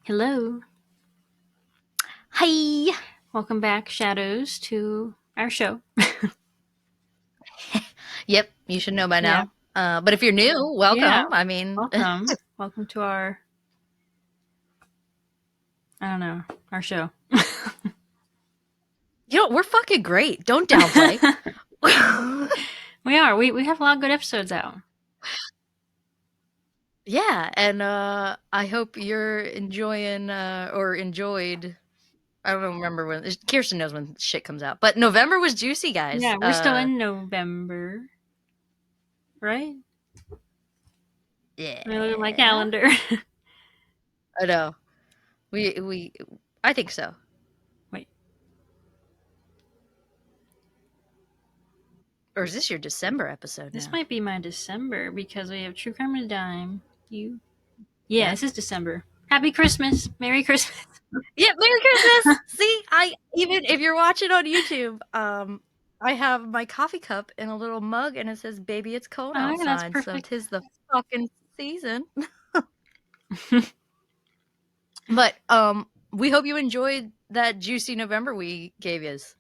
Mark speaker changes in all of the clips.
Speaker 1: Hello.
Speaker 2: Hi.
Speaker 1: Welcome back, Shadows, to our show.
Speaker 2: Yep, you should know by
Speaker 1: Yeah.
Speaker 2: now. But if you're new,
Speaker 1: Yeah.
Speaker 2: welcome. I mean,
Speaker 1: Welcome. Welcome to our show.
Speaker 2: we're fucking great. Don't downplay.
Speaker 1: We are. We have a lot of good episodes out.
Speaker 2: Yeah, and I hope you're enjoying or enjoyed. I don't remember when. Kirsten knows when shit comes out, but November was juicy, guys.
Speaker 1: Yeah, we're still in November, right? I look at my
Speaker 2: Yeah,
Speaker 1: calendar.
Speaker 2: I know. We I think so.
Speaker 1: Wait.
Speaker 2: Or is this your December episode
Speaker 1: This
Speaker 2: now?
Speaker 1: might be my December because we have True Crime and a Dime. Yeah,
Speaker 2: Yeah.
Speaker 1: this is December. Happy Christmas. Merry Christmas.
Speaker 2: Yeah, Merry Christmas. See, I even if you're watching on YouTube, I have my coffee cup in a little mug and it says baby it's cold
Speaker 1: Oh, yeah, that's
Speaker 2: outside, so
Speaker 1: perfect.
Speaker 2: 'tis the fucking season. But we hope you enjoyed that juicy November we gave yous.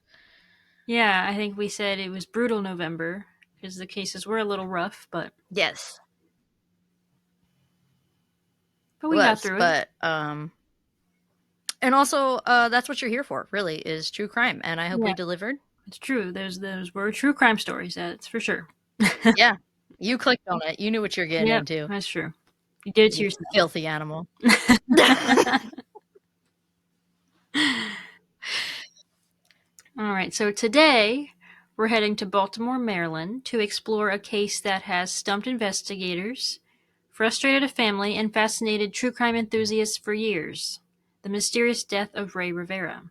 Speaker 1: Yeah, I think we said it was brutal November because the cases were a little rough, but
Speaker 2: Yes. It
Speaker 1: we got
Speaker 2: was,
Speaker 1: through it.
Speaker 2: but and also that's what you're here for, really, is true crime, and I hope
Speaker 1: Yeah,
Speaker 2: we delivered.
Speaker 1: it's true. Those were true crime stories. That's for sure.
Speaker 2: Yeah. You clicked on it. You knew what you're getting
Speaker 1: Yep,
Speaker 2: into.
Speaker 1: that's true. You did it to
Speaker 2: You
Speaker 1: yourself.
Speaker 2: filthy animal.
Speaker 1: All right, so today we're heading to Baltimore, Maryland to explore a case that has stumped investigators, frustrated a family, and fascinated true crime enthusiasts for years: the mysterious death of Rey Rivera.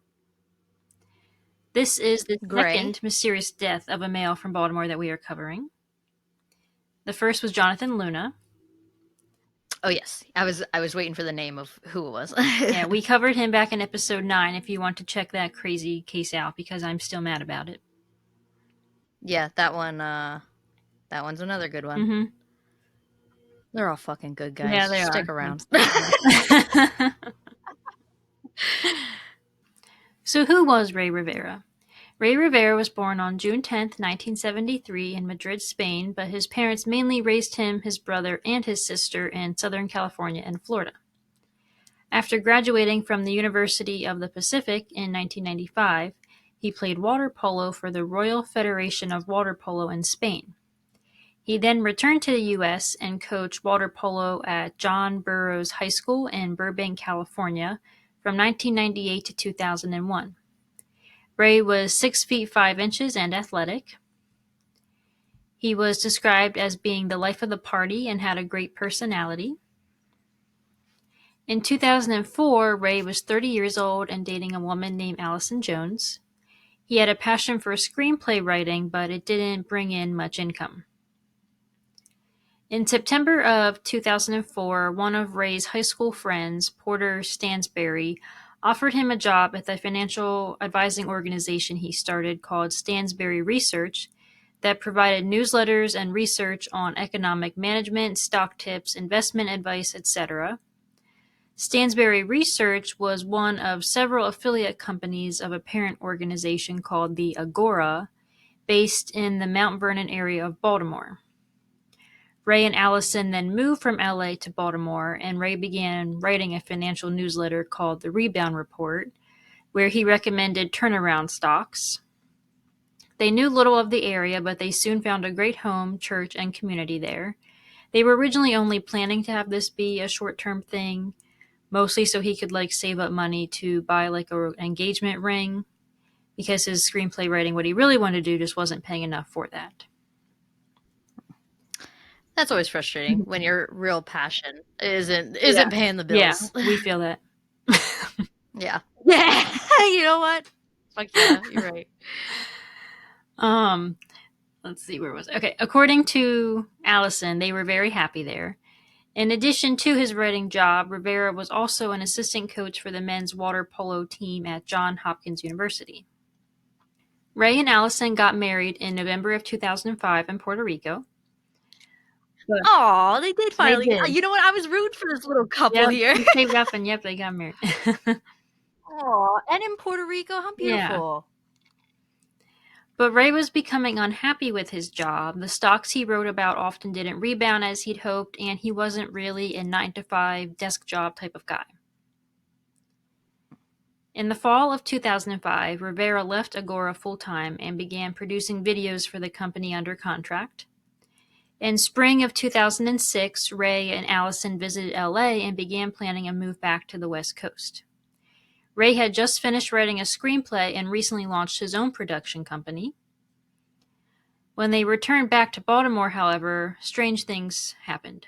Speaker 1: This is the
Speaker 2: Gray.
Speaker 1: second mysterious death of a male from Baltimore that we are covering. The first was Jonathan Luna.
Speaker 2: Oh yes, I was waiting for the name of who it was.
Speaker 1: Yeah, we covered him back in episode 9 if you want to check that crazy case out because I'm still mad about it.
Speaker 2: Yeah, that one. That one's another good one.
Speaker 1: Mm-hmm.
Speaker 2: They're all fucking good guys.
Speaker 1: Yeah, they are.
Speaker 2: Stick around.
Speaker 1: So, who was Rey Rivera? Rey Rivera was born on June 10th, 1973, in Madrid, Spain, but his parents mainly raised him, his brother, and his sister in Southern California and Florida. After graduating from the University of the Pacific in 1995, he played water polo for the Royal Federation of Water Polo in Spain. He then returned to the U.S. and coached water polo at John Burroughs High School in Burbank, California, from 1998 to 2001. Rey was 6 feet 5 inches and athletic. He was described as being the life of the party and had a great personality. In 2004, Rey was 30 years old and dating a woman named Allison Jones. He had a passion for screenplay writing, but it didn't bring in much income. In September of 2004, one of Rey's high school friends, Porter Stansberry, offered him a job at the financial advising organization he started called Stansberry Research that provided newsletters and research on economic management, stock tips, investment advice, etc. Stansberry Research was one of several affiliate companies of a parent organization called the Agora, based in the Mount Vernon area of Baltimore. Rey and Allison then moved from LA to Baltimore, and Rey began writing a financial newsletter called The Rebound Report, where he recommended turnaround stocks. They knew little of the area, but they soon found a great home, church, and community there. They were originally only planning to have this be a short-term thing, mostly so he could save up money to buy an engagement ring, because his screenplay writing, what he really wanted to do, just wasn't paying enough for that.
Speaker 2: That's always frustrating when your real passion isn't
Speaker 1: Yeah.
Speaker 2: paying the
Speaker 1: Yeah,
Speaker 2: bills.
Speaker 1: we feel that.
Speaker 2: Yeah. Yeah. You know what? Fuck yeah, you're right.
Speaker 1: Um, let's see, where was it? Okay, according to Allison, they were very happy there. In addition to his writing job, Rivera was also an assistant coach for the men's water polo team at Johns Hopkins University. Rey and Allison got married in November of 2005 in Puerto Rico. But
Speaker 2: Aw, they did
Speaker 1: they
Speaker 2: finally
Speaker 1: did.
Speaker 2: you know what? I was rooting for this little couple
Speaker 1: Yep,
Speaker 2: here.
Speaker 1: they saved up and yep, they got married.
Speaker 2: Aw, and in Puerto Rico, how
Speaker 1: Yeah.
Speaker 2: beautiful.
Speaker 1: But Ray was becoming unhappy with his job. The stocks he wrote about often didn't rebound as he'd hoped, and he wasn't really a 9 to 5 desk job type of guy. In the fall of 2005, Rivera left Agora full time and began producing videos for the company under contract. In spring of 2006, Ray and Allison visited LA and began planning a move back to the West Coast. Ray had just finished writing a screenplay and recently launched his own production company. When they returned back to Baltimore, however, strange things happened.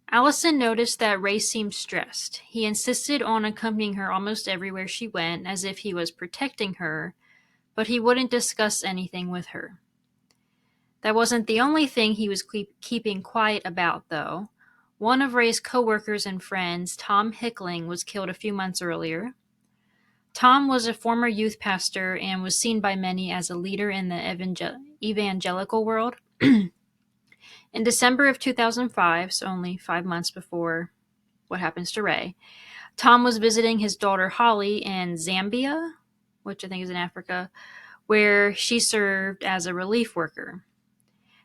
Speaker 1: Allison noticed that Ray seemed stressed. He insisted on accompanying her almost everywhere she went, as if he was protecting her, but he wouldn't discuss anything with her. That wasn't the only thing he was keeping quiet about, though. One of Ray's coworkers and friends, Tom Hickling, was killed a few months earlier. Tom was a former youth pastor and was seen by many as a leader in the evangelical world. In December of 2005, so only 5 months before what happens to Ray, Tom was visiting his daughter Holly in Zambia, which I think is in Africa, where she served as a relief worker.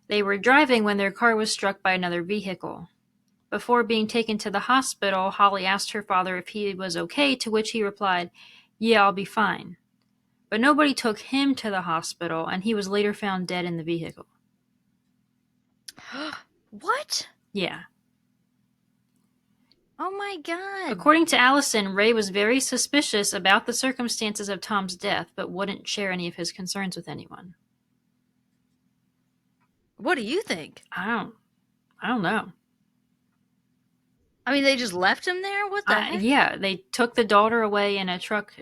Speaker 1: They were driving when their car was struck by another vehicle. Before being taken to the hospital, Holly asked her father if he was okay, to which he replied, "Yeah, I'll be fine." But nobody took him to the hospital, and he was later found dead in the vehicle.
Speaker 2: What?
Speaker 1: Yeah.
Speaker 2: Oh my god.
Speaker 1: According to Allison, Ray was very suspicious about the circumstances of Tom's death, but wouldn't share any of his concerns with anyone.
Speaker 2: What do you think?
Speaker 1: I don't know.
Speaker 2: I mean, they just left him there? What the heck?
Speaker 1: Yeah, they took the daughter away in a truck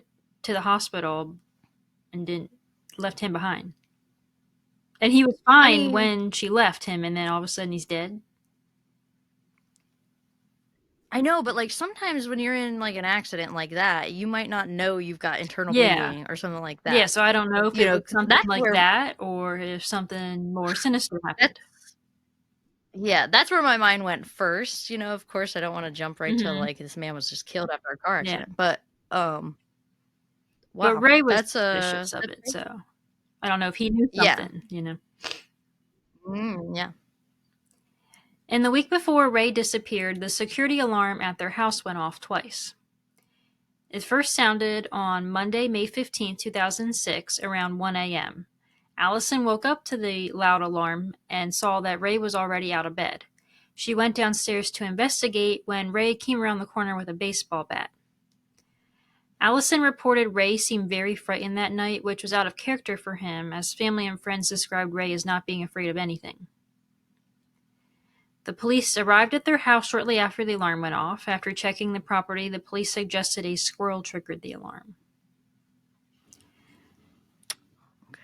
Speaker 1: to the hospital and didn't left him behind. And he was
Speaker 2: I
Speaker 1: fine
Speaker 2: mean,
Speaker 1: when she left him, and then all of a sudden he's dead.
Speaker 2: I know, but like sometimes when you're in like an accident like that, you might not know you've got internal
Speaker 1: Yeah,
Speaker 2: bleeding or something like
Speaker 1: yeah.
Speaker 2: that.
Speaker 1: So I don't know if
Speaker 2: You
Speaker 1: it
Speaker 2: know,
Speaker 1: was
Speaker 2: 'cause
Speaker 1: something
Speaker 2: that's
Speaker 1: like
Speaker 2: where
Speaker 1: that or if something more sinister happened.
Speaker 2: that's yeah, that's where my mind went first. You know, of course, I don't want to jump right to
Speaker 1: Hmm.
Speaker 2: like this man was just killed after a car
Speaker 1: Yeah,
Speaker 2: accident, but
Speaker 1: but
Speaker 2: wow,
Speaker 1: Ray was suspicious of
Speaker 2: that's
Speaker 1: it,
Speaker 2: crazy.
Speaker 1: so I don't know if he knew
Speaker 2: Yeah,
Speaker 1: something.
Speaker 2: yeah.
Speaker 1: In the week before Ray disappeared, the security alarm at their house went off twice. It first sounded on Monday, May 15, 2006, around 1 a.m. Allison woke up to the loud alarm and saw that Ray was already out of bed. She went downstairs to investigate when Ray came around the corner with a baseball bat. Allison reported Ray seemed very frightened that night, which was out of character for him, as family and friends described Ray as not being afraid of anything. The police arrived at their house shortly after the alarm went off. After checking the property, the police suggested a squirrel triggered the alarm.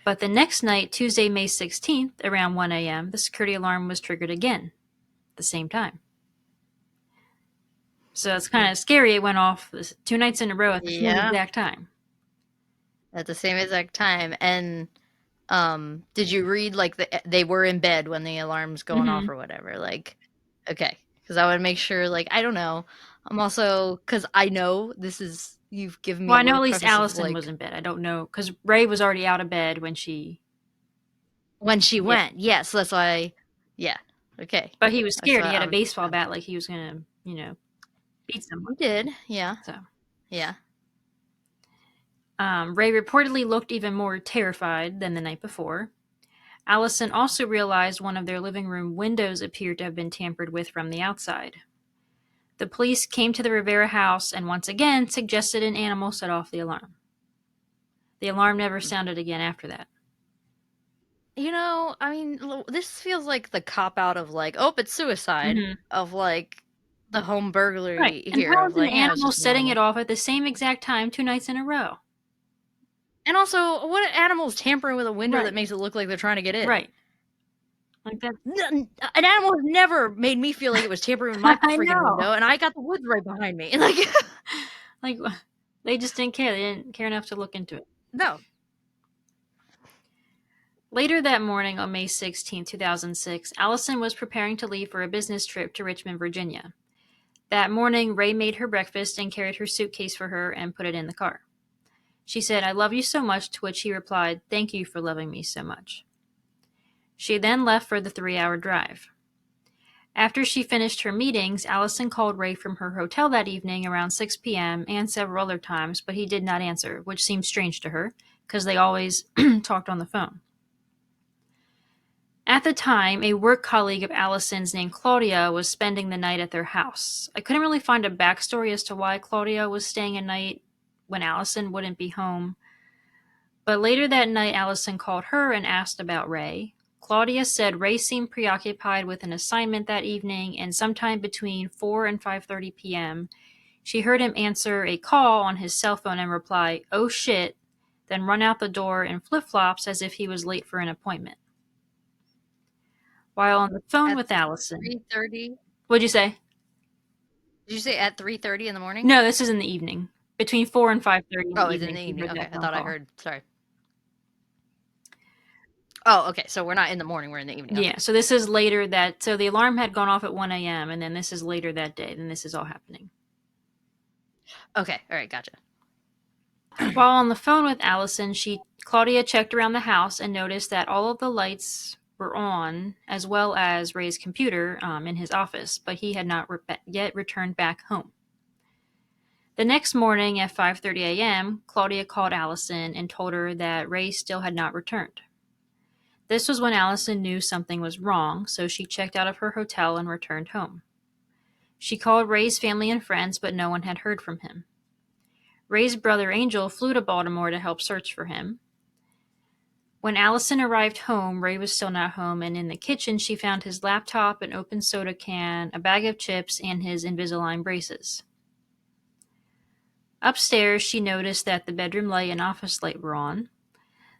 Speaker 1: But the next night, Tuesday, May 16th, around 1 a.m., the security alarm was triggered again, at the same time. So it's kind of scary. It went off 2 nights in a row at the same
Speaker 2: Yeah,
Speaker 1: exact time.
Speaker 2: at the same exact time. And did you read like they were in bed when the alarm's going
Speaker 1: Mm-hmm.
Speaker 2: off or whatever? Like, okay, because I would make sure. Like, I don't know. I'm also because I know this is you've given me
Speaker 1: Well,
Speaker 2: a
Speaker 1: I know
Speaker 2: little
Speaker 1: at least
Speaker 2: preface of
Speaker 1: Allison was
Speaker 2: like
Speaker 1: in bed. I don't know because Ray was already out of bed when she.
Speaker 2: when she
Speaker 1: Yeah,
Speaker 2: went. Yeah, so that's why. Yeah, okay,
Speaker 1: but he was
Speaker 2: that's
Speaker 1: scared.
Speaker 2: why
Speaker 1: He had
Speaker 2: I
Speaker 1: a
Speaker 2: was.
Speaker 1: baseball bat, like he was gonna, beat
Speaker 2: He
Speaker 1: someone.
Speaker 2: did. Yeah,
Speaker 1: So,
Speaker 2: yeah.
Speaker 1: Ray reportedly looked even more terrified than the night before. Allison also realized one of their living room windows appeared to have been tampered with from the outside. The police came to the Rivera house and once again suggested an animal set off the alarm. The alarm never sounded again after that.
Speaker 2: You know, I mean, this feels like the cop out of like, oh, it's suicide,
Speaker 1: Mm-hmm.
Speaker 2: of like the home
Speaker 1: Right.
Speaker 2: burglary
Speaker 1: And
Speaker 2: here
Speaker 1: how
Speaker 2: of
Speaker 1: is an
Speaker 2: like, yeah, it's
Speaker 1: animal
Speaker 2: just
Speaker 1: setting it
Speaker 2: normal.
Speaker 1: off at the same exact time 2 nights in a row?
Speaker 2: And also, what animal is tampering with a window that
Speaker 1: Right.
Speaker 2: makes it look like they're trying to get in?
Speaker 1: Right. Like that.
Speaker 2: An animal has never made me feel like it was tampering with my
Speaker 1: I
Speaker 2: freaking
Speaker 1: know.
Speaker 2: window, and I got the woods right behind me. Like,
Speaker 1: Like, they just didn't care. They didn't care enough to look into it.
Speaker 2: no.
Speaker 1: Later that morning on May 16, 2006, Allison was preparing to leave for a business trip to Richmond, Virginia. That morning, Ray made her breakfast and carried her suitcase for her and put it in the car. She said, "I love you so much," to which he replied, "Thank you for loving me so much." She then left for the 3-hour drive. After she finished her meetings, Allison called Ray from her hotel that evening around 6 p.m. and several other times, but he did not answer, which seemed strange to her because they always talked on the phone. At the time, a work colleague of Allison's named Claudia was spending the night at their house. I couldn't really find a backstory as to why Claudia was staying a night when Allison wouldn't be home, but later that night Allison called her and asked about Ray. Claudia said Ray seemed preoccupied with an assignment that evening, and sometime between 4 and 5:30 p.m., she heard him answer a call on his cell phone and reply, "Oh shit," then run out the door in flip-flops as if he was late for an appointment. While on the phone
Speaker 2: At
Speaker 1: with Allison,
Speaker 2: 3:30?
Speaker 1: what'd you say?
Speaker 2: Did you say at 3:30 in the morning?
Speaker 1: No, this is in the evening. Between 4 and 5:30 in the
Speaker 2: Oh, it's in
Speaker 1: evening,
Speaker 2: the
Speaker 1: she
Speaker 2: evening.
Speaker 1: heard
Speaker 2: Okay,
Speaker 1: that
Speaker 2: I
Speaker 1: phone
Speaker 2: thought I
Speaker 1: call.
Speaker 2: heard. Sorry. Oh, okay. So we're not in the morning. We're in the evening. Okay.
Speaker 1: Yeah, so this is later that, so the alarm had gone off at 1 a.m., and then this is later that day, then this is all happening.
Speaker 2: Okay. All right. Gotcha.
Speaker 1: While on the phone with Allison, Claudia checked around the house and noticed that all of the lights were on, as well as Ray's computer in his office, but he had not yet returned back home. The next morning at 5:30 a.m., Claudia called Allison and told her that Ray still had not returned. This was when Allison knew something was wrong, so she checked out of her hotel and returned home. She called Ray's family and friends, but no one had heard from him. Ray's brother Angel flew to Baltimore to help search for him. When Allison arrived home, Ray was still not home, and in the kitchen she found his laptop, an open soda can, a bag of chips, and his Invisalign braces. Upstairs, she noticed that the bedroom light and office light were on.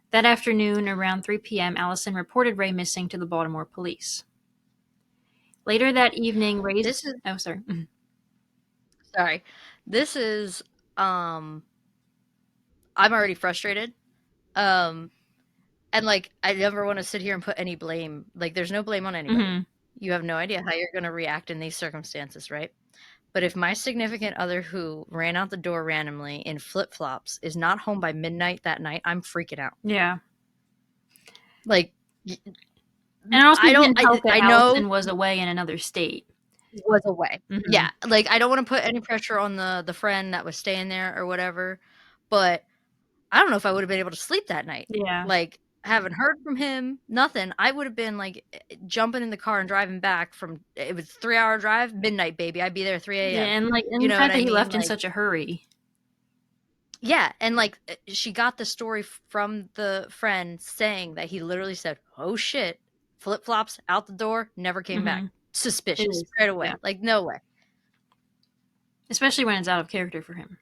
Speaker 1: That afternoon, around 3 p.m., Allison reported Ray missing to the Baltimore police. Later that evening,
Speaker 2: This
Speaker 1: Ray's...
Speaker 2: is
Speaker 1: Oh, sorry.
Speaker 2: sorry. This is I'm already frustrated. Um and like I never want to sit here and put any blame. Like there's no blame on anybody.
Speaker 1: Mm-hmm.
Speaker 2: You have no idea how you're going to react in these circumstances, right? But if my significant other who ran out the door randomly in flip-flops is not home by midnight that night, I'm freaking out.
Speaker 1: Yeah.
Speaker 2: Like
Speaker 1: And it also
Speaker 2: I don't
Speaker 1: didn't help that
Speaker 2: I know
Speaker 1: Allison was away in another state.
Speaker 2: was away.
Speaker 1: Mm-hmm.
Speaker 2: Yeah, like, I don't wanna put any pressure on the friend that was staying there or whatever, but I don't know if I would've been able to sleep that night.
Speaker 1: Yeah.
Speaker 2: Like, haven't heard from him, nothing. I would've been, like, jumping in the car and driving back from it was a 3-hour drive, midnight, baby, I'd be there 3
Speaker 1: Yeah,
Speaker 2: AM.
Speaker 1: and
Speaker 2: You
Speaker 1: the
Speaker 2: know what
Speaker 1: fact that
Speaker 2: I
Speaker 1: he
Speaker 2: mean?
Speaker 1: left in
Speaker 2: Like
Speaker 1: such a hurry.
Speaker 2: yeah, and, like, she got the story from the friend saying that he literally said, "Oh, shit," flip-flops, out the door, never came back.
Speaker 1: Mm-hmm. It
Speaker 2: Suspicious,
Speaker 1: is.
Speaker 2: right
Speaker 1: Yeah.
Speaker 2: away, like, no way.
Speaker 1: Especially when it's out of character for him.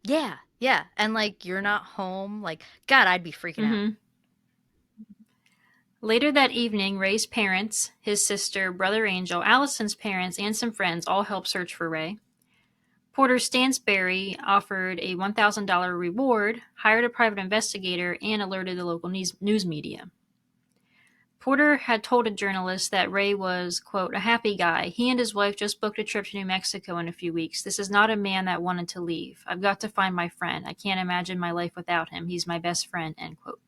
Speaker 2: Yeah, yeah, and, like, you're not home, like, God, I'd be freaking out.
Speaker 1: Mm-hmm. Later that evening, Ray's parents, his sister, brother Angel, Allison's parents, and some friends all helped search for Ray. Porter Stansberry offered a $1,000 reward, hired a private investigator, and alerted the local news media. Porter had told a journalist that Ray was, quote, "a happy guy. He and his wife just booked a trip to New Mexico in a few weeks. This is not a man that wanted to leave. I've got to find my friend. I can't imagine my life without him. He's my best friend," end quote.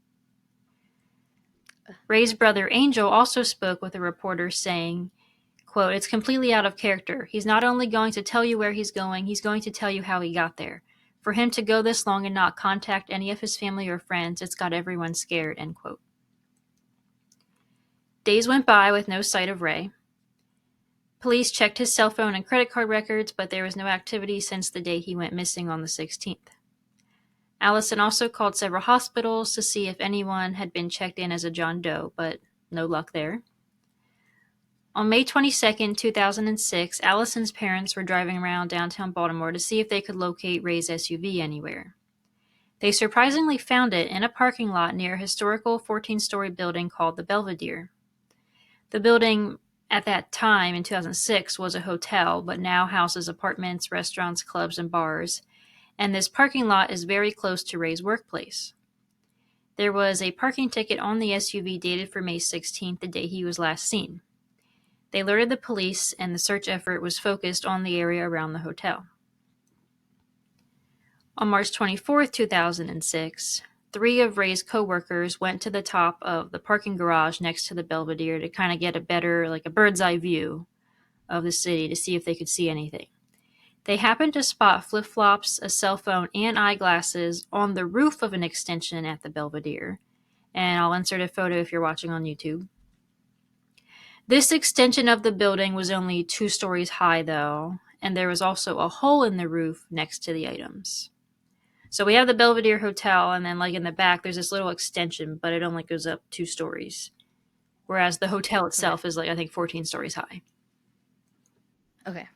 Speaker 1: Ray's brother Angel also spoke with a reporter saying, quote, "It's completely out of character. He's not only going to tell you where he's going to tell you how he got there. For him to go this long and not contact any of his family or friends, it's got everyone scared," end quote. Days went by with no sight of Ray. Police checked his cell phone and credit card records, but there was no activity since the day he went missing on the 16th. Allison also called several hospitals to see if anyone had been checked in as a John Doe, but no luck there. On May 22nd, 2006, Allison's parents were driving around downtown Baltimore to see if they could locate Ray's SUV anywhere. They surprisingly found it in a parking lot near a historical 14-story building called the Belvedere. The building at that time, in 2006, was a hotel, but now houses apartments, restaurants, clubs, and bars, and this parking lot is very close to Ray's workplace. There was a parking ticket on the SUV dated for May 16th, the day he was last seen. They alerted the police, and the search effort was focused on the area around the hotel. On March 24th, 2006, three of Ray's co-workers went to the top of the parking garage next to the Belvedere to kind of get a better, like a bird's eye view of the city to see if they could see anything. They happened to spot flip-flops, a cell phone, and eyeglasses on the roof of an extension at the Belvedere. And I'll insert a photo if you're watching on YouTube. This extension of the building was only 2 stories high, though, and there was also a hole in the roof next to the items. So we have the Belvedere Hotel, and then, like, in the back, there's this little extension, but it only goes up 2 stories. Whereas the hotel
Speaker 2: Okay.
Speaker 1: itself is, like, I think 14 stories high.
Speaker 2: Okay.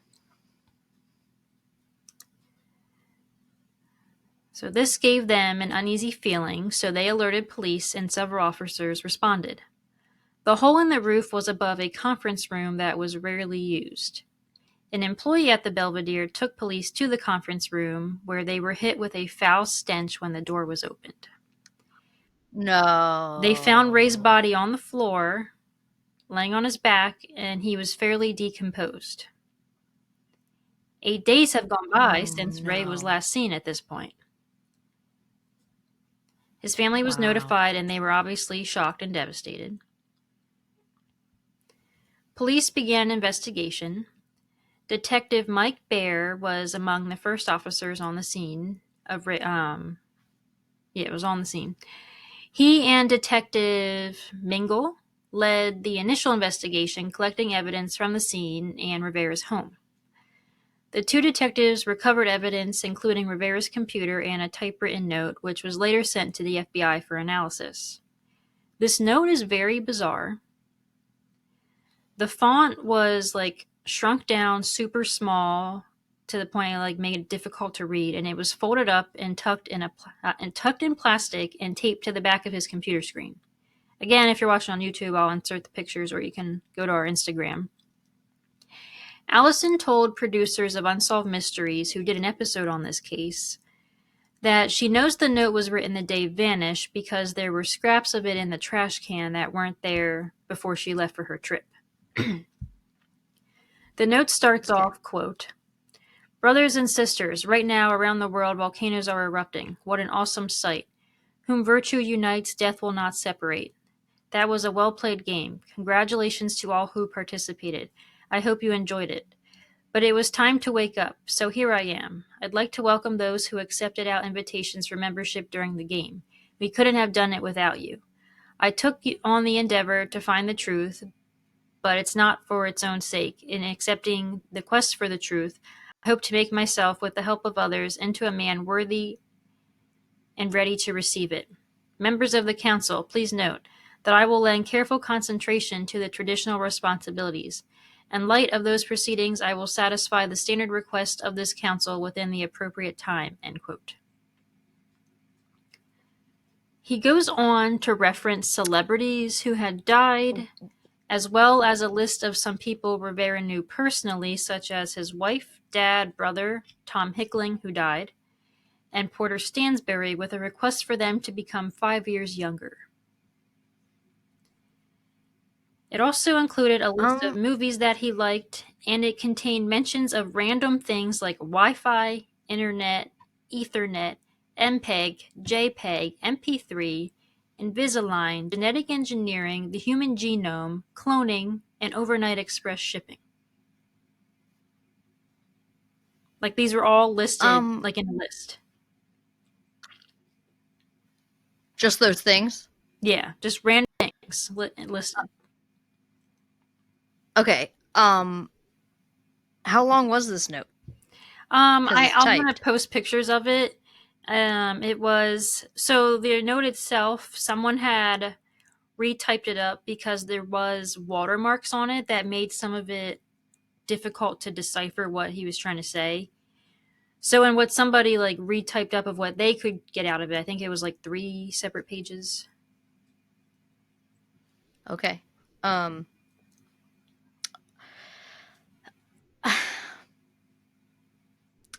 Speaker 1: So this gave them an uneasy feeling, so they alerted police, and several officers responded. The hole in the roof was above a conference room that was rarely used. An employee at the Belvedere took police to the conference room, where they were hit with a foul stench when the door was opened. They found Ray's
Speaker 2: No.
Speaker 1: body on the floor, laying on his back, and he was fairly decomposed. 8 days have gone by
Speaker 2: Oh
Speaker 1: since Ray was
Speaker 2: no.
Speaker 1: last seen at this point. His family was
Speaker 2: Wow.
Speaker 1: notified, and they were obviously shocked and devastated. Police began an investigation. Detective Mike Baer was among the first officers on the scene of it was on the scene. He and Detective Mingle led the initial investigation, collecting evidence from the scene and Rivera's home. The two detectives recovered evidence, including Rivera's computer and a typewritten note, which was later sent to the FBI for analysis. This note is very bizarre. The font was like shrunk down super small to the point it like made it difficult to read, and it was folded up and tucked in plastic and taped to the back of his computer screen. Again, if you're watching on YouTube, I'll insert the pictures, or you can go to our Instagram. Allison told producers of Unsolved Mysteries, who did an episode on this case, that she knows the note was written the day vanished because there were scraps of it in the trash can that weren't there before she left for her trip. The note starts
Speaker 2: Okay.
Speaker 1: off, quote, "Brothers and sisters, right now around the world volcanoes are erupting. What an awesome sight. Whom virtue unites, death will not separate. That was a well-played game. Congratulations to all who participated. I hope you enjoyed it. But it was time to wake up, so here I am. I'd like to welcome those who accepted our invitations for membership during the game. We couldn't have done it without you. I took on the endeavor to find the truth, but it's not for its own sake. In accepting the quest for the truth, I hope to make myself, with the help of others, into a man worthy and ready to receive it. Members of the council, please note that I will lend careful concentration to the traditional responsibilities. In light of those proceedings, I will satisfy the standard request of this council within the appropriate time." End quote. He goes on to reference celebrities who had died, as well as a list of some people Rivera knew personally, such as his wife, dad, brother, Tom Hickling, who died, and Porter Stansberry, with a request for them to become 5 years younger. It also included a list of
Speaker 2: Um
Speaker 1: movies that he liked, and it contained mentions of random things like Wi-Fi, Internet, Ethernet, MPEG, JPEG, MP3, Invisalign, genetic engineering, the human genome, cloning, and overnight express shipping. Like, these were all listed,
Speaker 2: um
Speaker 1: like, in a list.
Speaker 2: just those things.
Speaker 1: Yeah, just random things listed.
Speaker 2: Okay. How long was this note? Cuz it's
Speaker 1: I'm gonna
Speaker 2: typed.
Speaker 1: post pictures of it. It was so the note itself. Someone had retyped it up because there was watermarks on it that made some of it difficult to decipher what he was trying to say. So, in what somebody like retyped up of what they could get out of it, I think it was like 3 separate pages.
Speaker 2: Okay. Um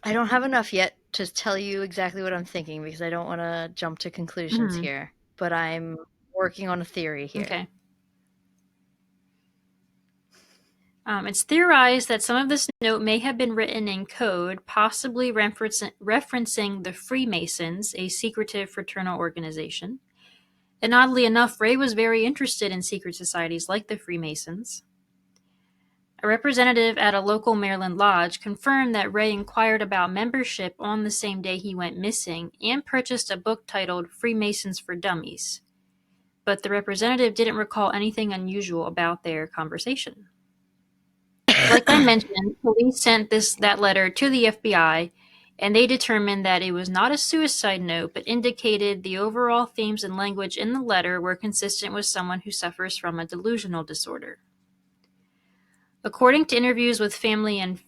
Speaker 2: I don't have enough yet to tell you exactly what I'm thinking because I don't want to jump to conclusions
Speaker 1: Hmm.
Speaker 2: here. but I'm working on a theory here.
Speaker 1: Okay. It's theorized that some of this note may have been written in code, possibly referencing the Freemasons, a secretive fraternal organization. And oddly enough, Ray was very interested in secret societies like the Freemasons. A representative at a local Maryland lodge confirmed that Ray inquired about membership on the same day he went missing and purchased a book titled Freemasons for Dummies. But the representative didn't recall anything unusual about their conversation. Like I mentioned, police sent that letter to the FBI, and they determined that it was not a suicide note, but indicated the overall themes and language in the letter were consistent with someone who suffers from a delusional disorder. According to interviews with family and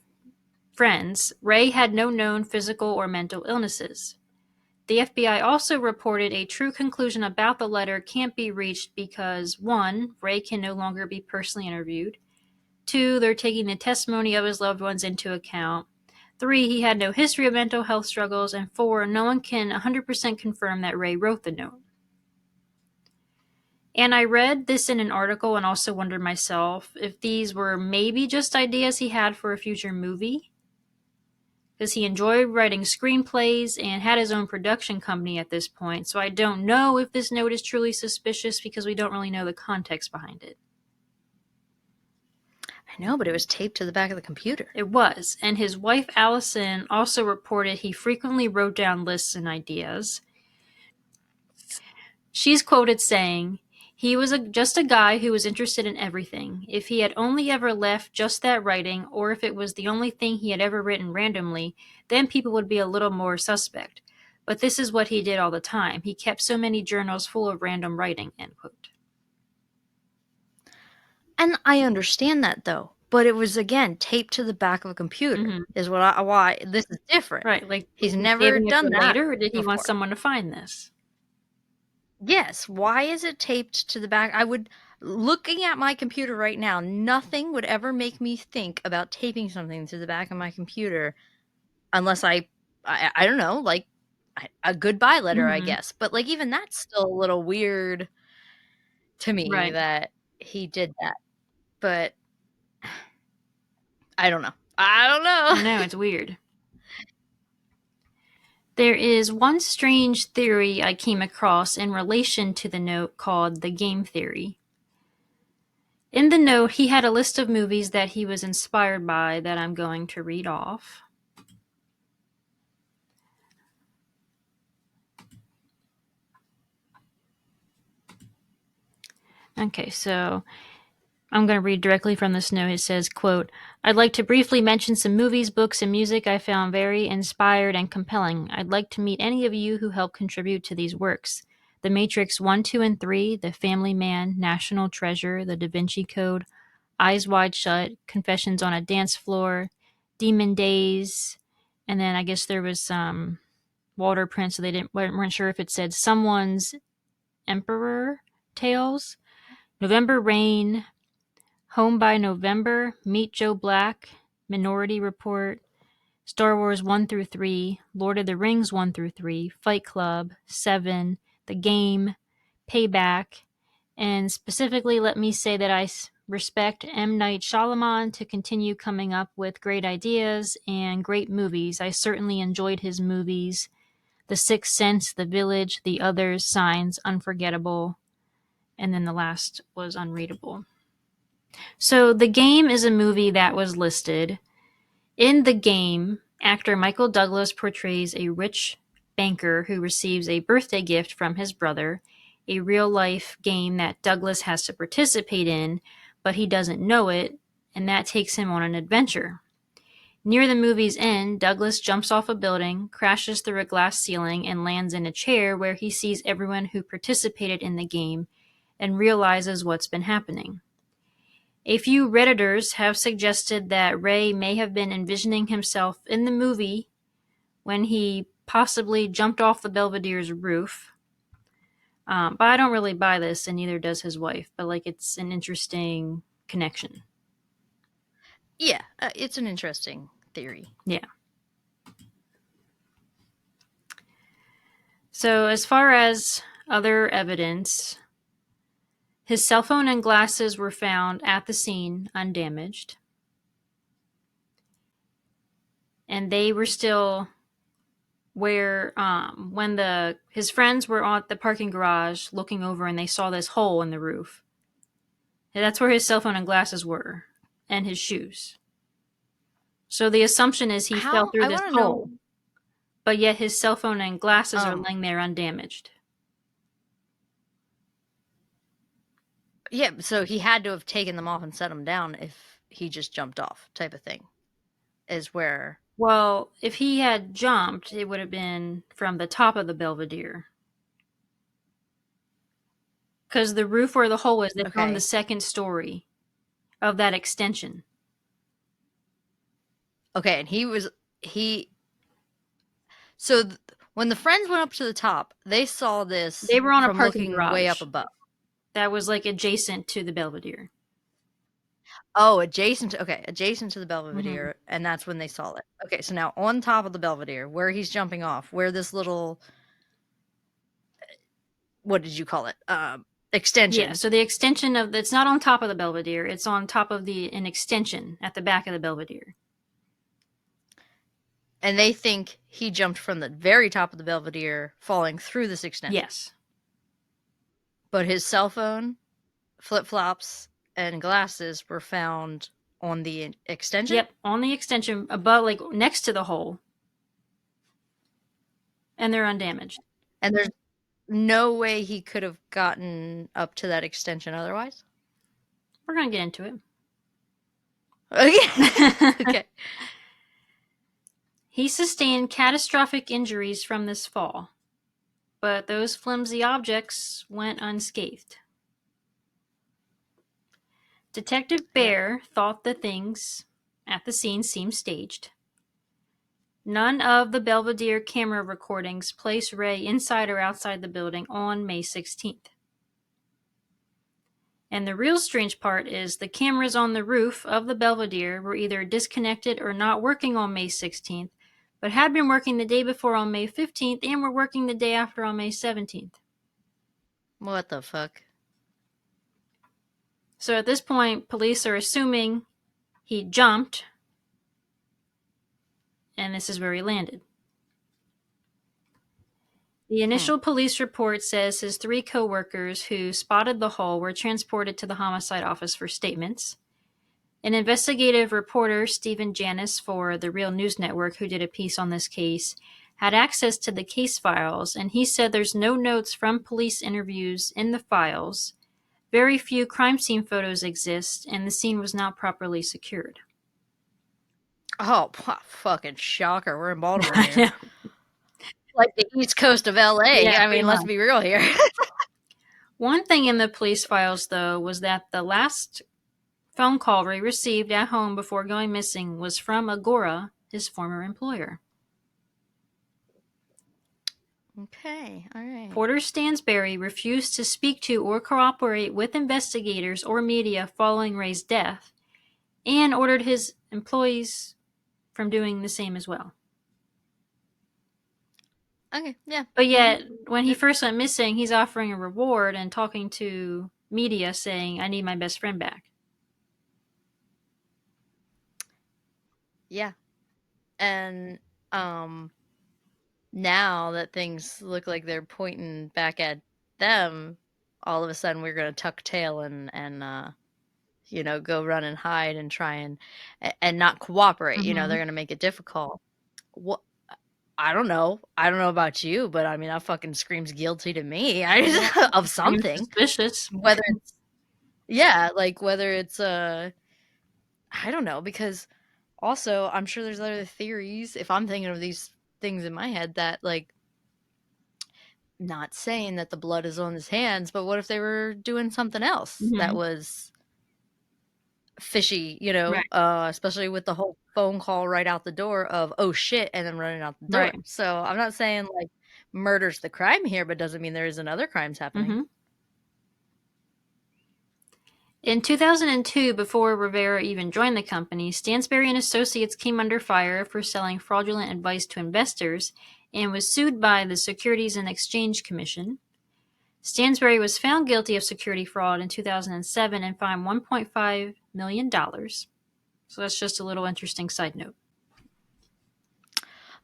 Speaker 1: friends, Ray had no known physical or mental illnesses. The FBI also reported a true conclusion about the letter can't be reached because 1. Ray can no longer be personally interviewed. 2. They're taking the testimony of his loved ones into account. 3. He had no history of mental health struggles. And 4. No one can 100% confirm that Ray wrote the note. And I read this in an article and also wondered myself if these were maybe just ideas he had for a future movie, because he enjoyed writing screenplays and had his own production company at this point. So I don't know if this note is truly suspicious because we don't really know the context behind it.
Speaker 2: I know, but it was taped to the back of the computer.
Speaker 1: It was, and his wife Allison also reported he frequently wrote down lists and ideas. She's quoted saying, "He was just a guy who was interested in everything. If he had only ever left just that writing, or if it was the only thing he had ever written randomly, then people would be a little more suspect. But this is what he did all the time. He kept so many journals full of random writing," end quote.
Speaker 2: And I understand that, though. But it was, again, taped to the back of a computer, is why this is different.
Speaker 1: Right, like, was
Speaker 2: He's
Speaker 1: he
Speaker 2: never
Speaker 1: saving it for
Speaker 2: done that
Speaker 1: later, or did he want
Speaker 2: before.
Speaker 1: someone to find this?
Speaker 2: Yes, why is it taped to the back? Looking at my computer right now, nothing would ever make me think about taping something to the back of my computer unless I don't know, like, a goodbye letter, I
Speaker 1: Mhm.
Speaker 2: guess. But, like, even that's still a little weird to me
Speaker 1: Right.
Speaker 2: that he did that. But I don't know. I don't
Speaker 1: I know,
Speaker 2: know.
Speaker 1: it's weird. There is one strange theory I came across in relation to the note called the game theory. In the note, he had a list of movies that he was inspired by that I'm going to read off. Okay, so I'm going to read directly from this note. It says, quote, "I'd like to briefly mention some movies, books, and music I found very inspired and compelling. I'd like to meet any of you who helped contribute to these works. The Matrix 1, 2, and 3, The Family Man, National Treasure, The Da Vinci Code, Eyes Wide Shut, Confessions on a Dance Floor, Demon Days," and then I guess there was some Walter print, so they weren't sure if it said Someone's Emperor Tales, November Rain, Home by November, Meet Joe Black, Minority Report, Star Wars 1 through 3, Lord of the Rings 1 through 3, Fight Club, Seven, The Game, Payback, and specifically let me say that I respect M. Night Shyamalan to continue coming up with great ideas and great movies. I certainly enjoyed his movies. The Sixth Sense, The Village, The Others, Signs, Unforgettable, and then the last was Unreadable. So, The Game is a movie that was listed. In The Game, actor Michael Douglas portrays a rich banker who receives a birthday gift from his brother, a real life game that Douglas has to participate in, but he doesn't know it, and that takes him on an adventure. Near the movie's end, Douglas jumps off a building, crashes through a glass ceiling, and lands in a chair where he sees everyone who participated in the game and realizes what's been happening. A few Redditors have suggested that Ray may have been envisioning himself in the movie when he possibly jumped off the Belvedere's roof. But I don't really buy this, and neither does his wife. But like, it's an interesting connection.
Speaker 2: Yeah, it's an interesting theory.
Speaker 1: Yeah. So as far as other evidence. His cell phone and glasses were found at the scene undamaged. And they were still where when his friends were at the parking garage looking over and they saw this hole in the roof. That's where his cell phone and glasses were, and his shoes. So the assumption is he fell
Speaker 2: How?
Speaker 1: through
Speaker 2: I
Speaker 1: this
Speaker 2: want to
Speaker 1: hole,
Speaker 2: know.
Speaker 1: but yet his cell phone and glasses are
Speaker 2: Um,
Speaker 1: laying there undamaged.
Speaker 2: yeah, so he had to have taken them off and set them down if he just jumped off, type of thing. Is where.
Speaker 1: Well, if he had jumped, it would have been from the top of the Belvedere. Because the roof where the hole is, they found the
Speaker 2: Okay.
Speaker 1: second story of that extension.
Speaker 2: Okay, and he. So when the friends went up to the top, they saw this
Speaker 1: They were on a
Speaker 2: from
Speaker 1: parking
Speaker 2: looking way up
Speaker 1: garage
Speaker 2: above.
Speaker 1: that was like adjacent to the Belvedere.
Speaker 2: Oh, adjacent to the
Speaker 1: Mm-hmm.
Speaker 2: Belvedere, and that's when they saw it. Okay, so now on top of the Belvedere, where he's jumping off, where this little, what did you call it?
Speaker 1: Yeah,
Speaker 2: Extension.
Speaker 1: so the extension of it's not on top of the Belvedere, it's on top of an extension at the back of the Belvedere.
Speaker 2: And they think he jumped from the very top of the Belvedere, falling through this extension.
Speaker 1: Yes.
Speaker 2: But his cell phone, flip flops, and glasses were found on the extension.
Speaker 1: Yep, on the extension above, like next to the hole, and they're undamaged.
Speaker 2: And there's no way he could have gotten up to that extension otherwise.
Speaker 1: We're gonna get into
Speaker 2: Okay.
Speaker 1: it.
Speaker 2: Okay.
Speaker 1: He sustained catastrophic injuries from this fall, but those flimsy objects went unscathed. Detective
Speaker 2: Yep.
Speaker 1: Bear thought the things at the scene seemed staged. None of the Belvedere camera recordings place Rey inside or outside the building on May 16th. And the real strange part is the cameras on the roof of the Belvedere were either disconnected or not working on May 16th, but had been working the day before on May 15th and were working the day after on May 17th.
Speaker 2: What the fuck?
Speaker 1: So at this point, police are assuming he jumped, and this is where he landed. The initial police report says his 3 co-workers who spotted the hole were transported to the homicide office for statements. An investigative reporter, Stephen Janis, for the Real News Network, who did a piece on this case, had access to the case files, and he said there's no notes from police interviews in the files. Very few crime scene photos exist, and the scene was not properly secured.
Speaker 2: Oh, fucking shocker. We're in Baltimore
Speaker 1: I
Speaker 2: here.
Speaker 1: know.
Speaker 2: Like the East Coast of LA.
Speaker 1: Yeah,
Speaker 2: I
Speaker 1: pretty
Speaker 2: mean, let's
Speaker 1: much.
Speaker 2: be real here.
Speaker 1: One thing in the police files, though, was that the last phone call Ray received at home before going missing was from Agora, his former employer.
Speaker 2: Okay, all right.
Speaker 1: Porter Stansberry refused to speak to or cooperate with investigators or media following Ray's death and ordered his employees from doing the same as well.
Speaker 2: Okay, yeah.
Speaker 1: But yet, when he first went missing, he's offering a reward and talking to media saying, I need my best friend back.
Speaker 2: Yeah. And now that things look like they're pointing back at them, all of a sudden we're going to tuck tail and go run and hide and try and not cooperate.
Speaker 1: Mm-hmm.
Speaker 2: They're going to make it difficult. What I don't know. I don't know about you, but I mean, that fucking screams guilty to me. Of something.
Speaker 1: Suspicious.
Speaker 2: Whether it's yeah, like whether it's I don't know, because also I'm sure there's other theories if I'm thinking of these things in my head that, like, not saying that the blood is on his hands, but what if they were doing something else that
Speaker 1: Mm-hmm.
Speaker 2: was fishy,
Speaker 1: Right.
Speaker 2: especially with the whole phone call right out the door of, oh shit, and then running out the door.
Speaker 1: Right.
Speaker 2: So I'm not saying like murder's the crime here, but doesn't mean there isn't other crimes happening.
Speaker 1: Mm-hmm. In 2002, before Rivera even joined the company, Stansberry and Associates came under fire for selling fraudulent advice to investors and was sued by the Securities and Exchange Commission. Stansbury was found guilty of security fraud in 2007 and fined $1.5 million. So that's just a little interesting side note.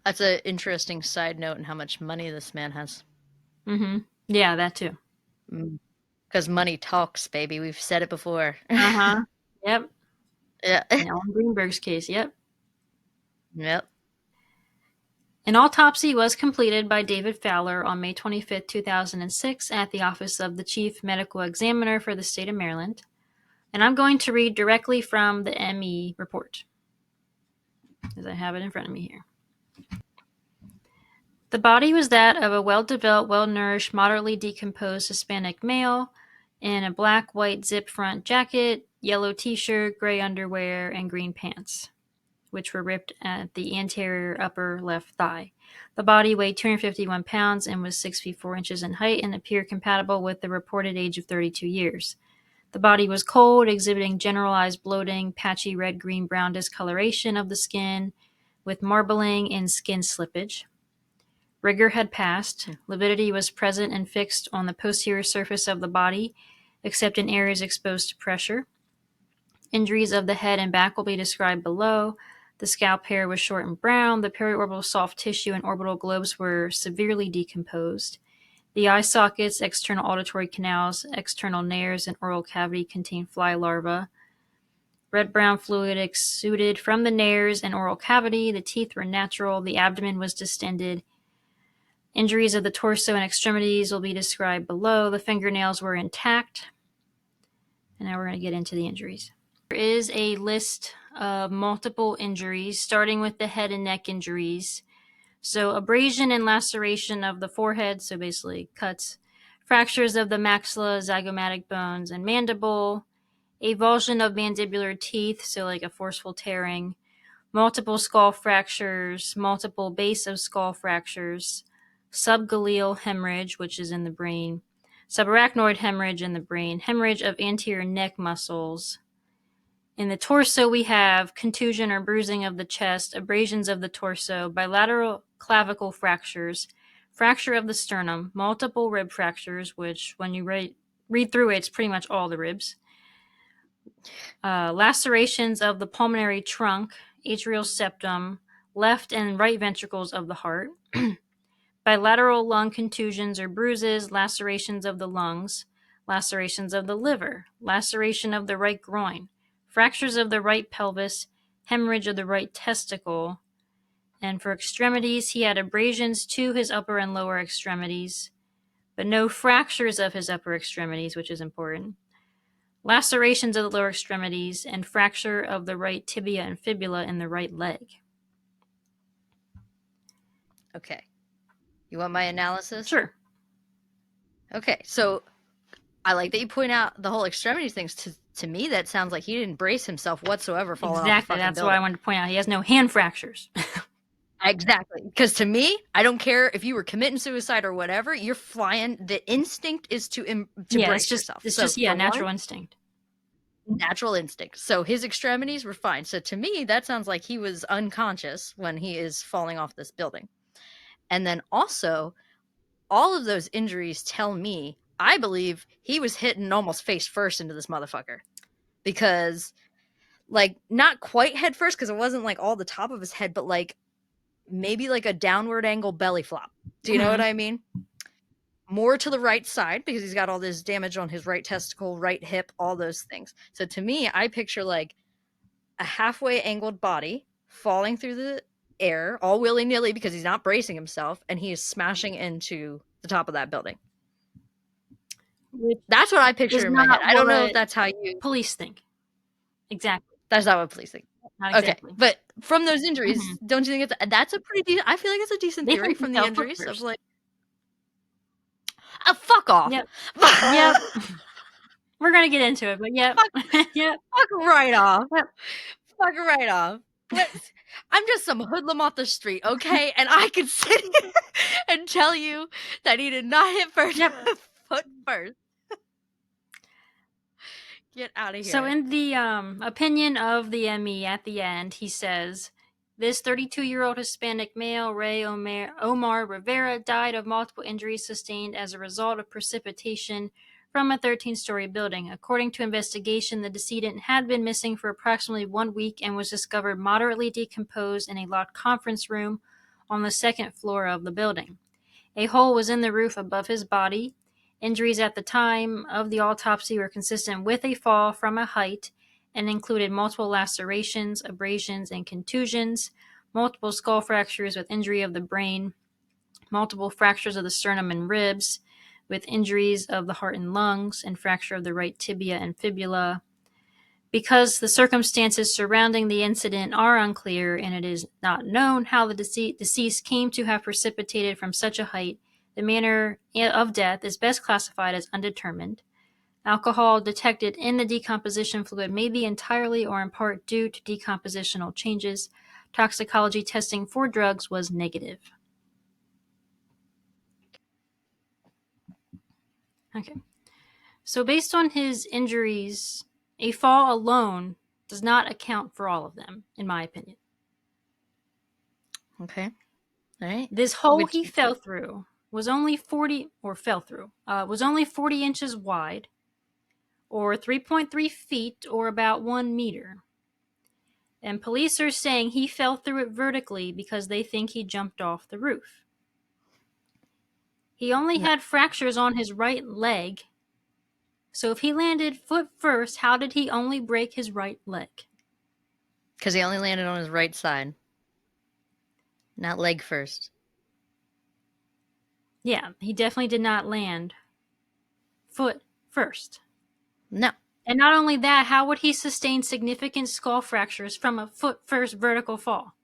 Speaker 2: That's an interesting side note in how much money this man has.
Speaker 1: Mm-hmm. Yeah, that too.
Speaker 2: Because money talks, baby. We've said it before.
Speaker 1: Uh-huh. Yep.
Speaker 2: Yeah.
Speaker 1: In Ellen Greenberg's case, yep.
Speaker 2: Yep.
Speaker 1: An autopsy was completed by David Fowler on May 25, 2006, at the office of the Chief Medical Examiner for the state of Maryland. And I'm going to read directly from the ME report, as I have it in front of me here. The body was that of a well-developed, well-nourished, moderately decomposed Hispanic male in a black, white zip front jacket, yellow t-shirt, gray underwear, and green pants, which were ripped at the anterior upper left thigh. The body weighed 251 pounds and was 6 feet 4 inches in height and appeared compatible with the reported age of 32 years. The body was cold, exhibiting generalized bloating, patchy red, green, brown discoloration of the skin, with marbling and skin slippage. Rigor had passed. Lividity was present and fixed on the posterior surface of the body, except in areas exposed to pressure. Injuries of the head and back will be described below. The scalp hair was short and brown. The periorbital soft tissue and orbital globes were severely decomposed. The eye sockets, external auditory canals, external nares, and oral cavity contained fly larvae. Red-brown fluid exuded from the nares and oral cavity. The teeth were natural. The abdomen was distended. Injuries of the torso and extremities will be described below. The fingernails were intact. And now we're going to get into the injuries. There is a list of multiple injuries, starting with the head and neck injuries. So abrasion and laceration of the forehead, so basically cuts. Fractures of the maxilla, zygomatic bones, and mandible. Avulsion of mandibular teeth, so like a forceful tearing. Multiple skull fractures, multiple base of skull fractures, subgaleal hemorrhage, which is in the brain, subarachnoid hemorrhage in the brain, hemorrhage of anterior neck muscles. In the torso, we have contusion or bruising of the chest, abrasions of the torso, bilateral clavicle fractures, fracture of the sternum, multiple rib fractures, which when you read through it, it's pretty much all the ribs. Lacerations of the pulmonary trunk, atrial septum, left and right ventricles of the heart, bilateral lung contusions or bruises, lacerations of the lungs, lacerations of the liver, laceration of the right groin, fractures of the right pelvis, hemorrhage of the right testicle. And for extremities, he had abrasions to his upper and lower extremities, but no fractures of his upper extremities, which is important. Lacerations of the lower extremities, and fracture of the right tibia and fibula in the right leg.
Speaker 2: Okay. You want my analysis?
Speaker 1: Sure.
Speaker 2: Okay, so I like that you point out the whole extremities things. To me, that sounds like he didn't brace himself whatsoever falling off the
Speaker 1: Exactly.
Speaker 2: fucking
Speaker 1: That's
Speaker 2: building.
Speaker 1: what I wanted to point out. He has no hand fractures.
Speaker 2: Exactly. Because to me, I don't care if you were committing suicide or whatever, you're flying. The instinct is to brace yourself.
Speaker 1: It's just natural instinct.
Speaker 2: Natural instinct. So his extremities were fine. So to me, that sounds like he was unconscious when he is falling off this building. And then also, all of those injuries tell me, I believe he was hitting almost face first into this motherfucker. Because, like, not quite head first, because it wasn't like all the top of his head, but like maybe like a downward angle belly flop. Do you know what I mean? More to the right side because he's got all this damage on his right testicle, right hip, all those things. So to me, I picture like a halfway angled body falling through the air, all willy nilly because he's not bracing himself, and he is smashing into the top of that building. That's what I picture in my head. I don't know if that's how you
Speaker 1: police think. Exactly.
Speaker 2: That's not what police think.
Speaker 1: Not exactly.
Speaker 2: Okay, but from those injuries, don't you think that's a pretty decent? I feel like it's a decent
Speaker 1: They
Speaker 2: theory
Speaker 1: think
Speaker 2: from
Speaker 1: he
Speaker 2: the
Speaker 1: fell
Speaker 2: injuries
Speaker 1: foot
Speaker 2: of
Speaker 1: first.
Speaker 2: like, fuck off.
Speaker 1: Yep. Yep. We're gonna get into it, but yep. Yep.
Speaker 2: Fuck right off.
Speaker 1: Yep.
Speaker 2: Fuck right off. I'm just some hoodlum off the street, okay? And I can sit here and tell you that he did not hit foot first. Get out of here.
Speaker 1: So in the opinion of the ME at the end, he says This 32-year-old Hispanic male, Rey Omar Rivera, died of multiple injuries sustained as a result of precipitation from a 13-story building. According to investigation, the decedent had been missing for approximately 1 week and was discovered moderately decomposed in a locked conference room on the second floor of the building. A hole was in the roof above his body. Injuries at the time of the autopsy were consistent with a fall from a height and included multiple lacerations, abrasions, and contusions, multiple skull fractures with injury of the brain, multiple fractures of the sternum and ribs, with injuries of the heart and lungs, and fracture of the right tibia and fibula. Because the circumstances surrounding the incident are unclear and it is not known how the deceased came to have precipitated from such a height, the manner of death is best classified as undetermined. Alcohol detected in the decomposition fluid may be entirely or in part due to decompositional changes. Toxicology testing for drugs was negative. Okay. So, based on his injuries, a fall alone does not account for all of them, in my opinion.
Speaker 2: Okay. All right.
Speaker 1: This hole
Speaker 2: Which
Speaker 1: he fell through was only 40 inches wide, or 3.3 feet, or about 1 meter. And police are saying he fell through it vertically because they think he jumped off the roof. He only
Speaker 2: no,
Speaker 1: had fractures on his right leg. So if he landed foot first, how did he only break his right leg?
Speaker 2: because he only landed on his right side, not leg first.
Speaker 1: Yeah, he definitely did not land foot first.
Speaker 2: No.
Speaker 1: And not only that, how would he sustain significant skull fractures from a foot first vertical fall?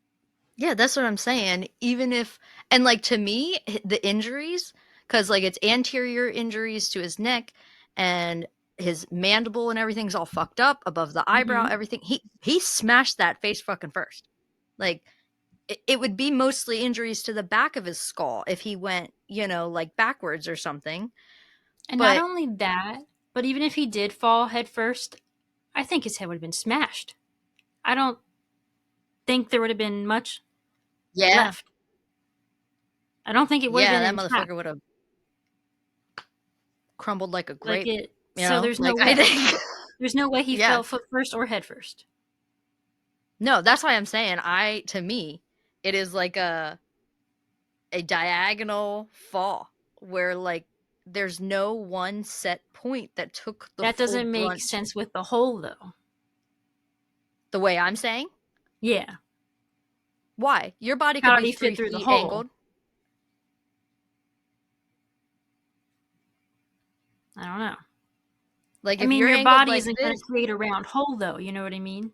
Speaker 2: Yeah, that's what I'm saying. Even if, and like to me, the injuries, because like it's anterior injuries to his neck and his mandible and everything's all fucked up above the eyebrow,
Speaker 1: Mm-hmm.
Speaker 2: everything. He smashed that face fucking first. Like it would be mostly injuries to the back of his skull if he went, like backwards or something.
Speaker 1: And not
Speaker 2: But
Speaker 1: only that, but even if he did fall head first, I think his head would have been smashed. I don't think there would have been much
Speaker 2: yeah,
Speaker 1: left. I don't think it would have
Speaker 2: yeah,
Speaker 1: been
Speaker 2: that
Speaker 1: intact.
Speaker 2: motherfucker would have crumbled like a
Speaker 1: Like
Speaker 2: grape,
Speaker 1: it. So there's no
Speaker 2: like I
Speaker 1: way.
Speaker 2: think.
Speaker 1: There's no way he
Speaker 2: Yeah.
Speaker 1: fell foot first or head first.
Speaker 2: No, that's why I'm saying to me, it is like a diagonal fall where like there's no one set point that took the
Speaker 1: That
Speaker 2: full
Speaker 1: doesn't make
Speaker 2: brunt
Speaker 1: sense with the hole, though.
Speaker 2: the way I'm saying.
Speaker 1: Yeah.
Speaker 2: Why? Your body
Speaker 1: How
Speaker 2: could
Speaker 1: did
Speaker 2: be
Speaker 1: he fit
Speaker 2: three
Speaker 1: through the
Speaker 2: feet
Speaker 1: hole?
Speaker 2: angled.
Speaker 1: I don't know.
Speaker 2: Like
Speaker 1: I
Speaker 2: if
Speaker 1: mean,
Speaker 2: you're
Speaker 1: your
Speaker 2: angled
Speaker 1: body
Speaker 2: like
Speaker 1: isn't going
Speaker 2: this,
Speaker 1: to create a round hole, though. You know what I mean?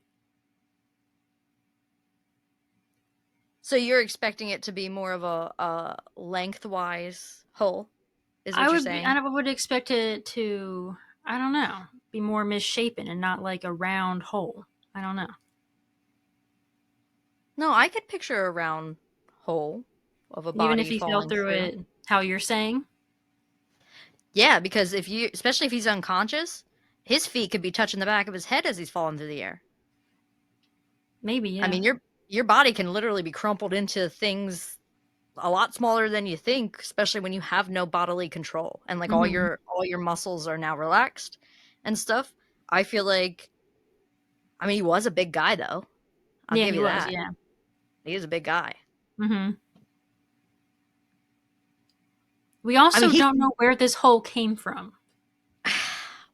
Speaker 2: so you're expecting it to be more of a lengthwise hole, is what
Speaker 1: I
Speaker 2: you're
Speaker 1: would be.
Speaker 2: saying?
Speaker 1: I would expect it to. I don't know. Be more misshapen and not like a round hole. I don't know.
Speaker 2: No, I could picture a round hole of a
Speaker 1: Even if
Speaker 2: body
Speaker 1: he fell
Speaker 2: falling
Speaker 1: through
Speaker 2: through.
Speaker 1: it, how you're saying,
Speaker 2: Yeah, because especially if he's unconscious, his feet could be touching the back of his head as he's falling through the air.
Speaker 1: maybe,
Speaker 2: I
Speaker 1: yeah.
Speaker 2: mean, your body can literally be crumpled into things a lot smaller than you think, especially when you have no bodily control and like
Speaker 1: Hmm.
Speaker 2: all your muscles are now relaxed and stuff. I feel like I mean, he was a big guy though. I'll
Speaker 1: Yeah,
Speaker 2: give
Speaker 1: he
Speaker 2: you
Speaker 1: was.
Speaker 2: that.
Speaker 1: Yeah.
Speaker 2: He is a big guy.
Speaker 1: Hmm. We
Speaker 2: I mean,
Speaker 1: also
Speaker 2: he
Speaker 1: don't know where this hole came from.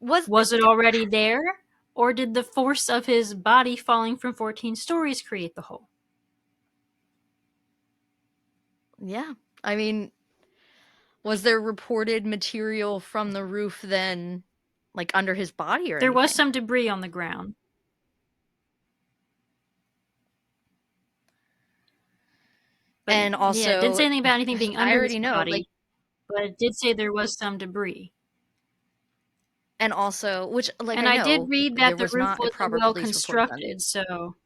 Speaker 2: was
Speaker 1: Was it already there, or did the force of his body falling from 14 stories create the hole?
Speaker 2: yeah. I mean, was there reported material from the roof then like under his body or
Speaker 1: There was
Speaker 2: anything?
Speaker 1: some debris on the ground, but
Speaker 2: And
Speaker 1: yeah, it didn't
Speaker 2: also
Speaker 1: say anything about anything being
Speaker 2: I
Speaker 1: under his
Speaker 2: already know, like,
Speaker 1: body, but it did say there was some debris.
Speaker 2: and also, which, like,
Speaker 1: And
Speaker 2: I
Speaker 1: I did
Speaker 2: know
Speaker 1: read
Speaker 2: there
Speaker 1: that the
Speaker 2: was
Speaker 1: roof
Speaker 2: not a
Speaker 1: wasn't
Speaker 2: proper
Speaker 1: well
Speaker 2: police report done.
Speaker 1: constructed, so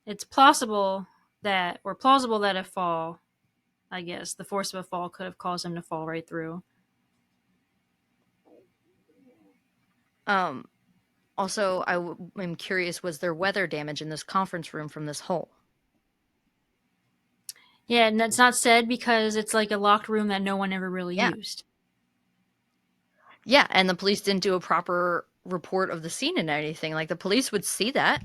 Speaker 1: it's plausible that a fall, I guess, the force of a fall could have caused him to fall right through.
Speaker 2: Um, Also, am curious, was there weather damage in this conference room from this hole?
Speaker 1: Yeah, and that's not said because it's like a locked room that no one ever really
Speaker 2: Yeah.
Speaker 1: used.
Speaker 2: Yeah, and the police didn't do a proper report of the scene and anything. Like, the police would see that,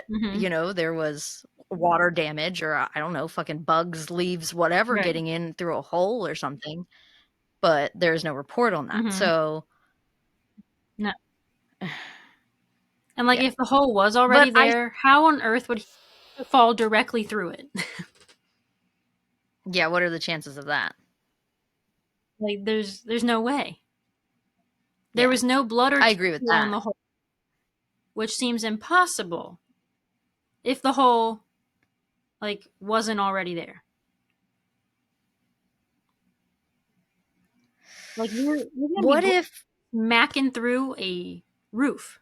Speaker 1: Mhm.
Speaker 2: there was water damage or, I don't know, fucking bugs, leaves, whatever
Speaker 1: Right.
Speaker 2: getting in through a hole or something, but there's no report on that.
Speaker 1: Mhm.
Speaker 2: So,
Speaker 1: No. And, like,
Speaker 2: yeah.
Speaker 1: if the hole was
Speaker 2: But
Speaker 1: already there, how on earth would he fall directly through it?
Speaker 2: yeah, what are the chances of that?
Speaker 1: Like, there's no way. There
Speaker 2: Yeah,
Speaker 1: was no blood or
Speaker 2: I agree with
Speaker 1: tissue on
Speaker 2: that.
Speaker 1: the hole, which seems impossible if the hole, like, wasn't already there. Like, you're gonna be
Speaker 2: What if
Speaker 1: smacking through a roof.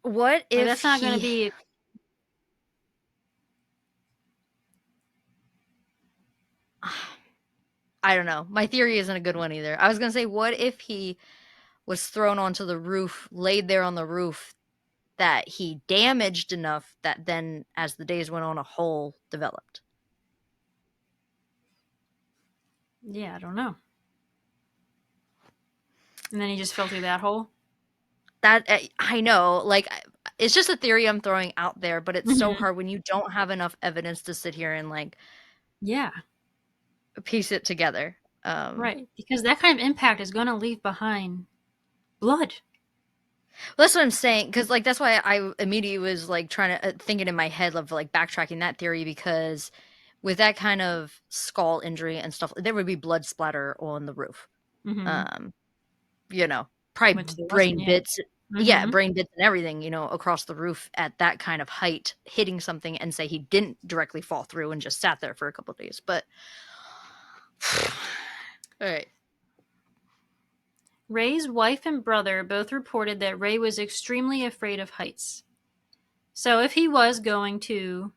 Speaker 2: what
Speaker 1: Like,
Speaker 2: if
Speaker 1: that's not gonna
Speaker 2: he
Speaker 1: be
Speaker 2: I don't know. My theory isn't a good one either. I was gonna say, what if he was thrown onto the roof, laid there on the roof, that he damaged enough that then, as the days went on, a hole developed?
Speaker 1: yeah, I don't know. And then he just fell through that hole?
Speaker 2: That I know, like, it's just a theory I'm throwing out there, but it's so
Speaker 1: Mhm.
Speaker 2: hard when you don't have enough evidence to sit here and like
Speaker 1: Yeah,
Speaker 2: piece it together.
Speaker 1: right, because that kind of impact is gonna leave behind blood.
Speaker 2: That's what I'm saying, because like that's why I immediately was like trying to thinking in my head of like backtracking that theory, because with that kind of skull injury and stuff, there would be blood splatter on the roof.
Speaker 1: Mhm.
Speaker 2: Um, Probably
Speaker 1: Which there wasn't
Speaker 2: brain
Speaker 1: yet.
Speaker 2: bits, yeah,
Speaker 1: Mhm.
Speaker 2: brain bits and everything, across the roof at that kind of height, hitting something, and say he didn't directly fall through and just sat there for a couple of days. But all right,
Speaker 1: Ray's wife and brother both reported that Ray was extremely afraid of heights. So if he was going to,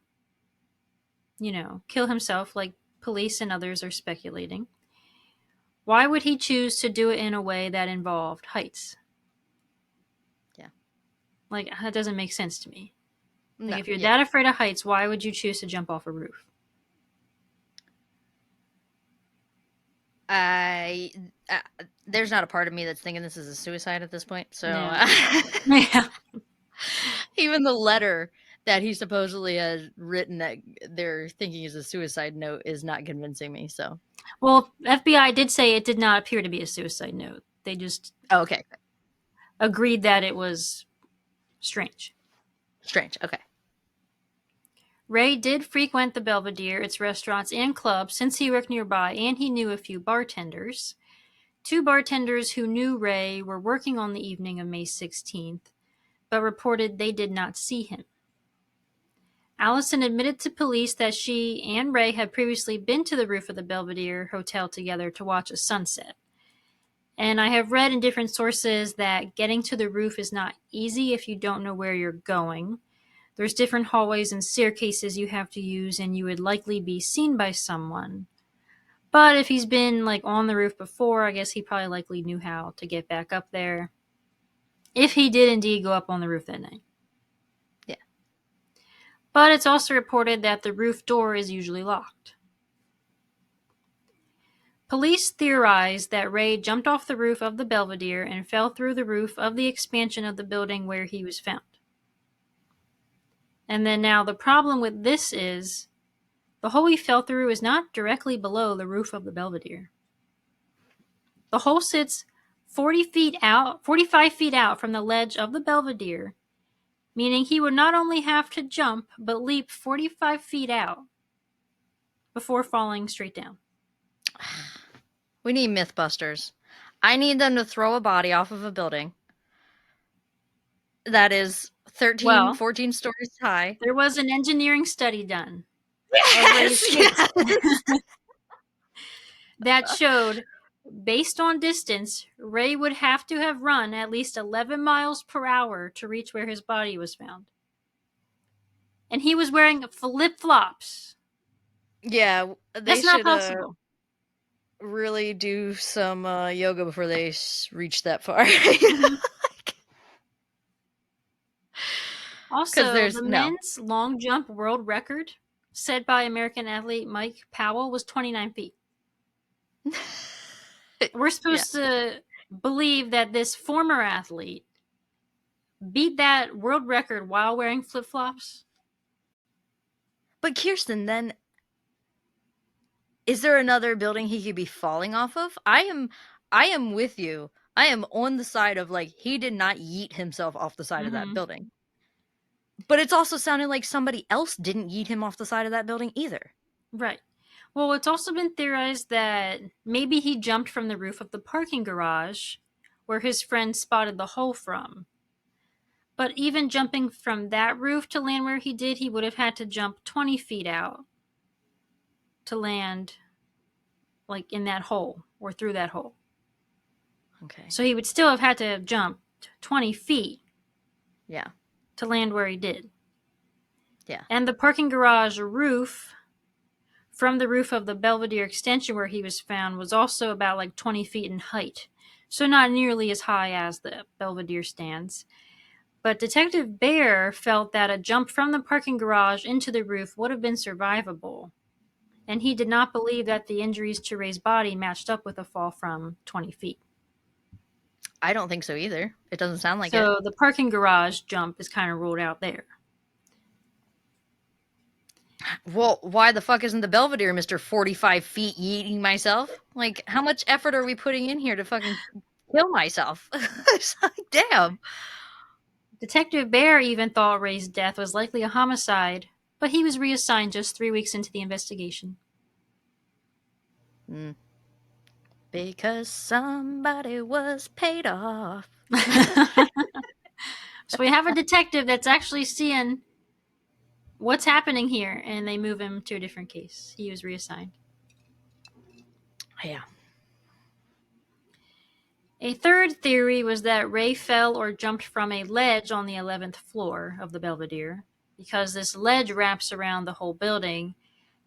Speaker 1: kill himself like police and others are speculating, why would he choose to do it in a way that involved heights?
Speaker 2: yeah,
Speaker 1: Like, that doesn't make sense to me. Like,
Speaker 2: no,
Speaker 1: if you're
Speaker 2: yeah,
Speaker 1: that afraid of heights, why would you choose to jump off a roof?
Speaker 2: I there's not a part of me that's thinking this is a suicide at this point. So
Speaker 1: Yeah. Yeah.
Speaker 2: even the letter that he supposedly has written that they're thinking is a suicide note is not convincing me. So
Speaker 1: Well, FBI did say it did not appear to be a suicide note. They just
Speaker 2: oh, okay,
Speaker 1: agreed that it was strange.
Speaker 2: strange. Okay,
Speaker 1: Ray did frequent the Belvedere, its restaurants and clubs, since he worked nearby and he knew a few bartenders. Two bartenders who knew Ray were working on the evening of May 16th, but reported they did not see him. Allison admitted to police that she and Ray had previously been to the roof of the Belvedere Hotel together to watch a sunset. And I have read in different sources that getting to the roof is not easy if you don't know where you're going. There's different hallways and staircases you have to use, and you would likely be seen by someone. But if he's been like on the roof before, I guess he probably likely knew how to get back up there. If he did indeed go up on the roof that night.
Speaker 2: yeah.
Speaker 1: But it's also reported that the roof door is usually locked. Police theorize that Ray jumped off the roof of the Belvedere and fell through the roof of the expansion of the building where he was found. And then now the problem with this is the hole he fell through is not directly below the roof of the Belvedere. The hole sits 45 feet out from the ledge of the Belvedere, meaning he would not only have to jump, but leap 45 feet out before falling straight down.
Speaker 2: We need Mythbusters. I need them to throw a body off of a building that is 13,
Speaker 1: Well,
Speaker 2: 14 stories high.
Speaker 1: there was an engineering study done of Ray's
Speaker 2: Yes,
Speaker 1: case
Speaker 2: yes.
Speaker 1: that showed, based on distance, Ray would have to have run at least 11 miles per hour to reach where his body was found. And he was wearing flip flops.
Speaker 2: Yeah, they
Speaker 1: That's not
Speaker 2: should
Speaker 1: possible.
Speaker 2: really do some yoga before they reach that far.
Speaker 1: Mhm.
Speaker 2: Because
Speaker 1: Also,
Speaker 2: there's
Speaker 1: the
Speaker 2: no.
Speaker 1: men's long jump world record said by American athlete Mike Powell, was 29 feet. We're
Speaker 2: Yeah.
Speaker 1: supposed to believe that this former athlete beat that world record while wearing flip flops.
Speaker 2: But Kirsten, then is there another building he could be falling off of? I am with you. I am on the side of like he did not yeet himself off the side of that
Speaker 1: Mm-hmm.
Speaker 2: building. But it's also sounding like somebody else didn't yeet him off the side of that building either.
Speaker 1: Right. Well, it's also been theorized that maybe he jumped from the roof of the parking garage where his friend spotted the hole from. But even jumping from that roof to land where he did, he would have had to jump 20 feet out to land like in that hole or through that hole.
Speaker 2: Okay.
Speaker 1: So he would still have had to jump 20 feet
Speaker 2: Yeah.
Speaker 1: to land where he did.
Speaker 2: Yeah.
Speaker 1: And the parking garage roof from the roof of the Belvedere extension where he was found was also about like 20 feet in height. So not nearly as high as the Belvedere stands. But Detective Bear felt that a jump from the parking garage into the roof would have been survivable. And he did not believe that the injuries to Ray's body matched up with a fall from 20 feet.
Speaker 2: I don't think so either. It doesn't sound like it.
Speaker 1: So the parking garage jump is kind of ruled out there.
Speaker 2: Well, why the fuck isn't the Belvedere Mr. 45 feet yeeting myself? Like, how much effort are we putting in here to fucking kill myself? It's like, damn.
Speaker 1: Detective Bear even thought Ray's death was likely a homicide, but he was reassigned just 3 weeks into the investigation.
Speaker 2: Mm. Because somebody was paid off.
Speaker 1: So we have a detective that's actually seeing what's happening here, and they move him to a different case. He was reassigned.
Speaker 2: Yeah.
Speaker 1: A third theory was that Ray fell or jumped from a ledge on the 11th floor of the Belvedere, because this ledge wraps around the whole building.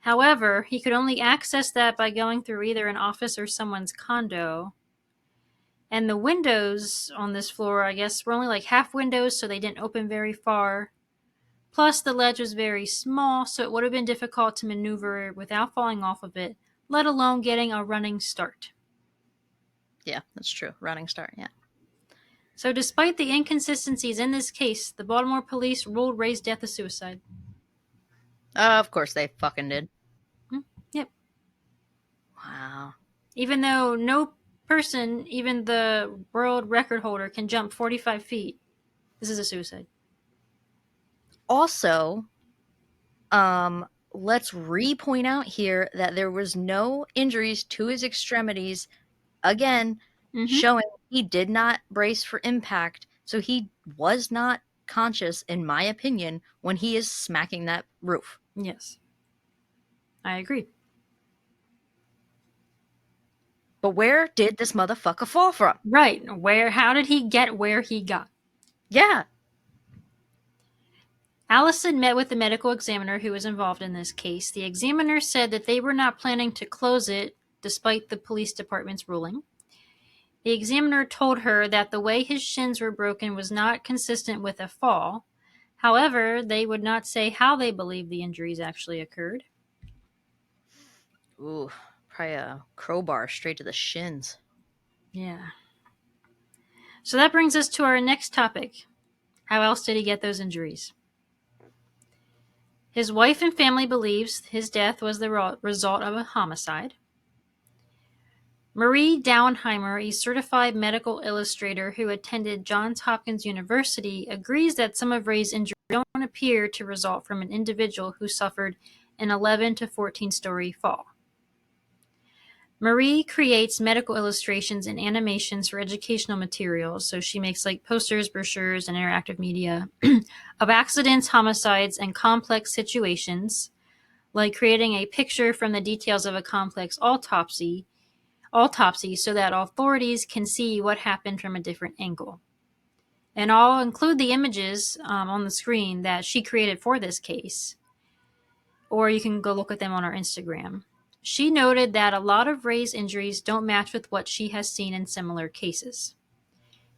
Speaker 1: However, he could only access that by going through either an office or someone's condo. And the windows on this floor, I guess, were only like half windows, so they didn't open very far. Plus, the ledge was very small, so it would have been difficult to maneuver without falling off of it, let alone getting a running start.
Speaker 2: Yeah, that's true. Running start, yeah.
Speaker 1: So, despite the inconsistencies in this case, the Baltimore police ruled Ray's death a suicide.
Speaker 2: Of course they fucking did.
Speaker 1: Yep.
Speaker 2: Wow.
Speaker 1: Even though no person, even the world record holder, can jump 45 feet, this is a suicide.
Speaker 2: Also, let's re-point out here that there was no injuries to his extremities. Again,
Speaker 1: Mm-hmm.
Speaker 2: showing he did not brace for impact, so he was not conscious, in my opinion, when he is smacking that roof.
Speaker 1: Yes. I agree.
Speaker 2: But where did this motherfucker fall from?
Speaker 1: Right. How did he get where he got?
Speaker 2: Yeah.
Speaker 1: Allison met with the medical examiner who was involved in this case. The examiner said that they were not planning to close it, despite the police department's ruling. The examiner told her that the way his shins were broken was not consistent with a fall. However, they would not say how they believe the injuries actually occurred.
Speaker 2: Ooh, probably a crowbar straight to the shins.
Speaker 1: Yeah. So that brings us to our next topic. How else did he get those injuries? His wife and family believes his death was the result of a homicide. Marie Dauenheimer, a certified medical illustrator who attended Johns Hopkins University, agrees that some of Ray's injuries don't appear to result from an individual who suffered an 11 to 14-story fall. Marie creates medical illustrations and animations for educational materials, so she makes like posters, brochures, and interactive media of accidents, homicides, and complex situations, like creating a picture from the details of a complex autopsy so that authorities can see what happened from a different angle. And I'll include the images on the screen that she created for this case, or you can go look at them on our Instagram. She noted that a lot of Ray's injuries don't match with what she has seen in similar cases.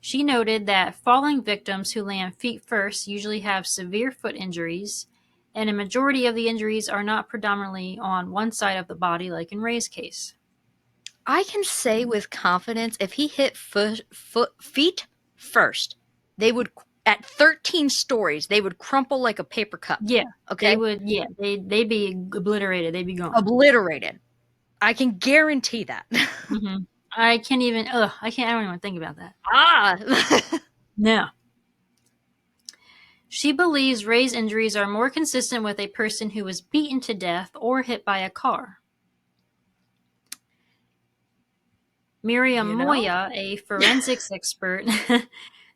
Speaker 1: She noted that falling victims who land feet first usually have severe foot injuries, and a majority of the injuries are not predominantly on one side of the body like in Ray's case.
Speaker 2: I can say with confidence, if he hit feet first, they would, at 13 stories, they would crumple like a paper cup.
Speaker 1: Yeah,
Speaker 2: Okay?
Speaker 1: they would. Yeah, they'd be obliterated. They'd be gone.
Speaker 2: Obliterated. I can guarantee that.
Speaker 1: Hmm. I can't even. Ugh, I can't. I don't even think about that.
Speaker 2: Ah.
Speaker 1: No. She believes Ray's injuries are more consistent with a person who was beaten to death or hit by a car. Miriam
Speaker 2: You know?
Speaker 1: Moya, a forensics expert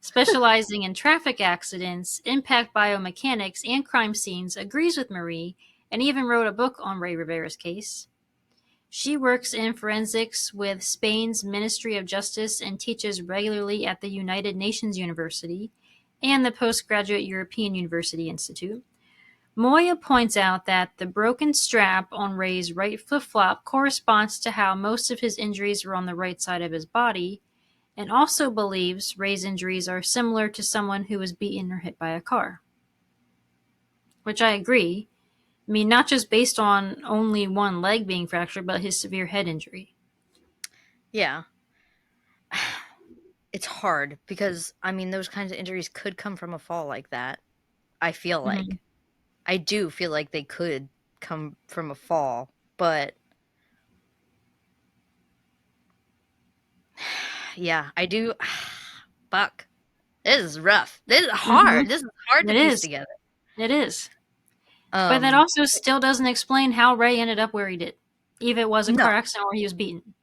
Speaker 1: specializing in traffic accidents, impact biomechanics, and crime scenes, agrees with Marie and even wrote a book on Rey Rivera's case. She works in forensics with Spain's Ministry of Justice and teaches regularly at the United Nations University and the Postgraduate European University Institute. Moya points out that the broken strap on Ray's right flip-flop corresponds to how most of his injuries were on the right side of his body, and also believes Ray's injuries are similar to someone who was beaten or hit by a car. Which I agree. I mean, not just based on only one leg being fractured, but his severe head injury.
Speaker 2: Yeah. It's hard because, I mean, those kinds of injuries could come from a fall like that. I feel
Speaker 1: Mm-hmm.
Speaker 2: like. I do feel like they could come from a fall, but yeah, I do. Fuck. This is rough. This is
Speaker 1: Mm-hmm.
Speaker 2: hard. This is hard to
Speaker 1: It
Speaker 2: piece
Speaker 1: is.
Speaker 2: together.
Speaker 1: It is. But that
Speaker 2: Um,
Speaker 1: also still doesn't explain how Ray ended up where he did. Either it was a
Speaker 2: no,
Speaker 1: car accident or he was beaten.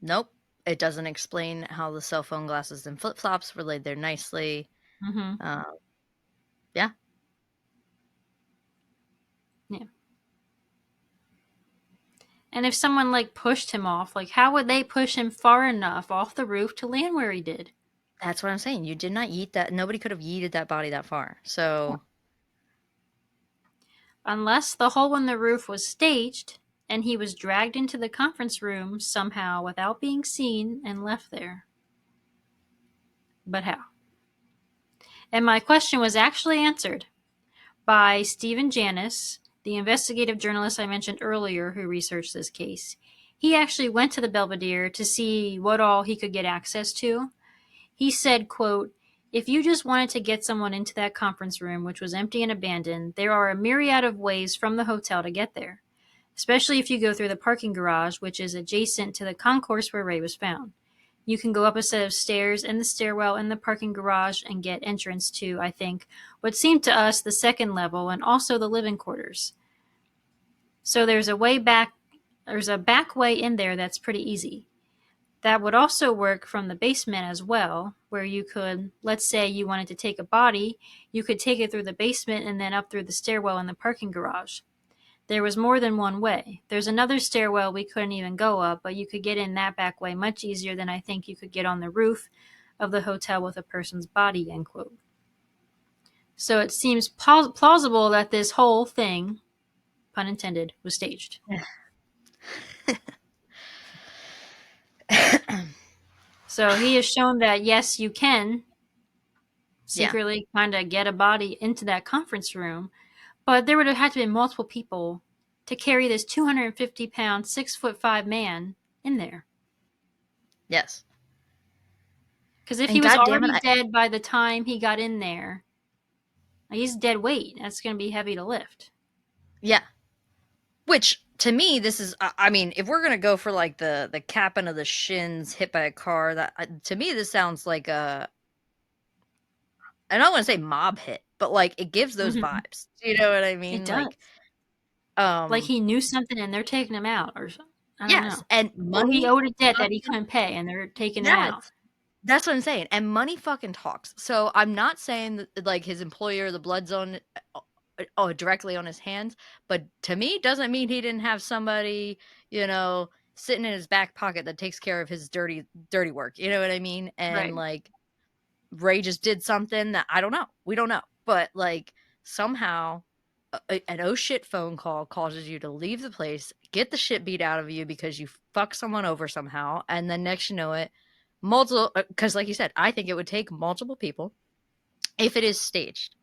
Speaker 2: nope. It doesn't explain how the cell phone glasses and flip flops were laid there nicely.
Speaker 1: Mm-hmm.
Speaker 2: Uh, yeah,
Speaker 1: Yeah. And if someone like pushed him off, like how would they push him far enough off the roof to land where he did?
Speaker 2: that's what I'm saying. You did not yeet that. Nobody could have yeeted that body that far. So
Speaker 1: Unless the hole in the roof was staged and he was dragged into the conference room somehow without being seen and left there. But how? And my question was actually answered by Stephen Janis, the investigative journalist I mentioned earlier who researched this case. He actually went to the Belvedere to see what all he could get access to. He said, quote, "If you just wanted to get someone into that conference room, which was empty and abandoned, there are a myriad of ways from the hotel to get there, especially if you go through the parking garage, which is adjacent to the concourse where Ray was found. You can go up a set of stairs in the stairwell in the parking garage and get entrance to, I think, what seemed to us the second level and also the living quarters. So there's a back way in there that's pretty easy. That would also work from the basement as well, where you could, let's say you wanted to take a body, you could take it through the basement and then up through the stairwell in the parking garage. There was more than one way. There's another stairwell we couldn't even go up, but you could get in that back way much easier than I think you could get on the roof of the hotel with a person's body," end quote. So it seems plausible that this whole thing, pun intended, was staged. So he has shown that yes, you can
Speaker 2: yeah,
Speaker 1: secretly kind of get a body into that conference room, but there would have had to be multiple people to carry this 250-pound, 6'5" man in there.
Speaker 2: yes.
Speaker 1: Because if he
Speaker 2: And
Speaker 1: was
Speaker 2: God damn it,
Speaker 1: already dead by the time he got in there, he's dead weight. That's going to be heavy to lift.
Speaker 2: yeah. Which to me, this is. I mean, if we're gonna go for like the capping of the shins hit by a car, that to me this sounds like a. I don't want to say mob hit, but like it gives those
Speaker 1: Mm-hmm.
Speaker 2: vibes. Do you know what I
Speaker 1: It
Speaker 2: mean?
Speaker 1: does.
Speaker 2: Like,
Speaker 1: Like
Speaker 2: um,
Speaker 1: he knew something and they're taking him out, or I don't
Speaker 2: yes,
Speaker 1: know.
Speaker 2: and
Speaker 1: Or he
Speaker 2: money
Speaker 1: owed a debt that he
Speaker 2: fucking
Speaker 1: couldn't pay and they're taking him
Speaker 2: yes.
Speaker 1: out.
Speaker 2: That's what I'm saying, and money fucking talks. So I'm not saying that like his employer, the blood zone, directly on his hands, but to me, doesn't mean he didn't have somebody, sitting in his back pocket that takes care of his dirty work. You know what I mean? And
Speaker 1: Right.
Speaker 2: like Ray just did something that I don't know. We don't know, but like somehow an oh shit phone call causes you to leave the place, get the shit beat out of you because you fuck someone over somehow, and then next you know it, multiple, because like you said, I think it would take multiple people if it is staged.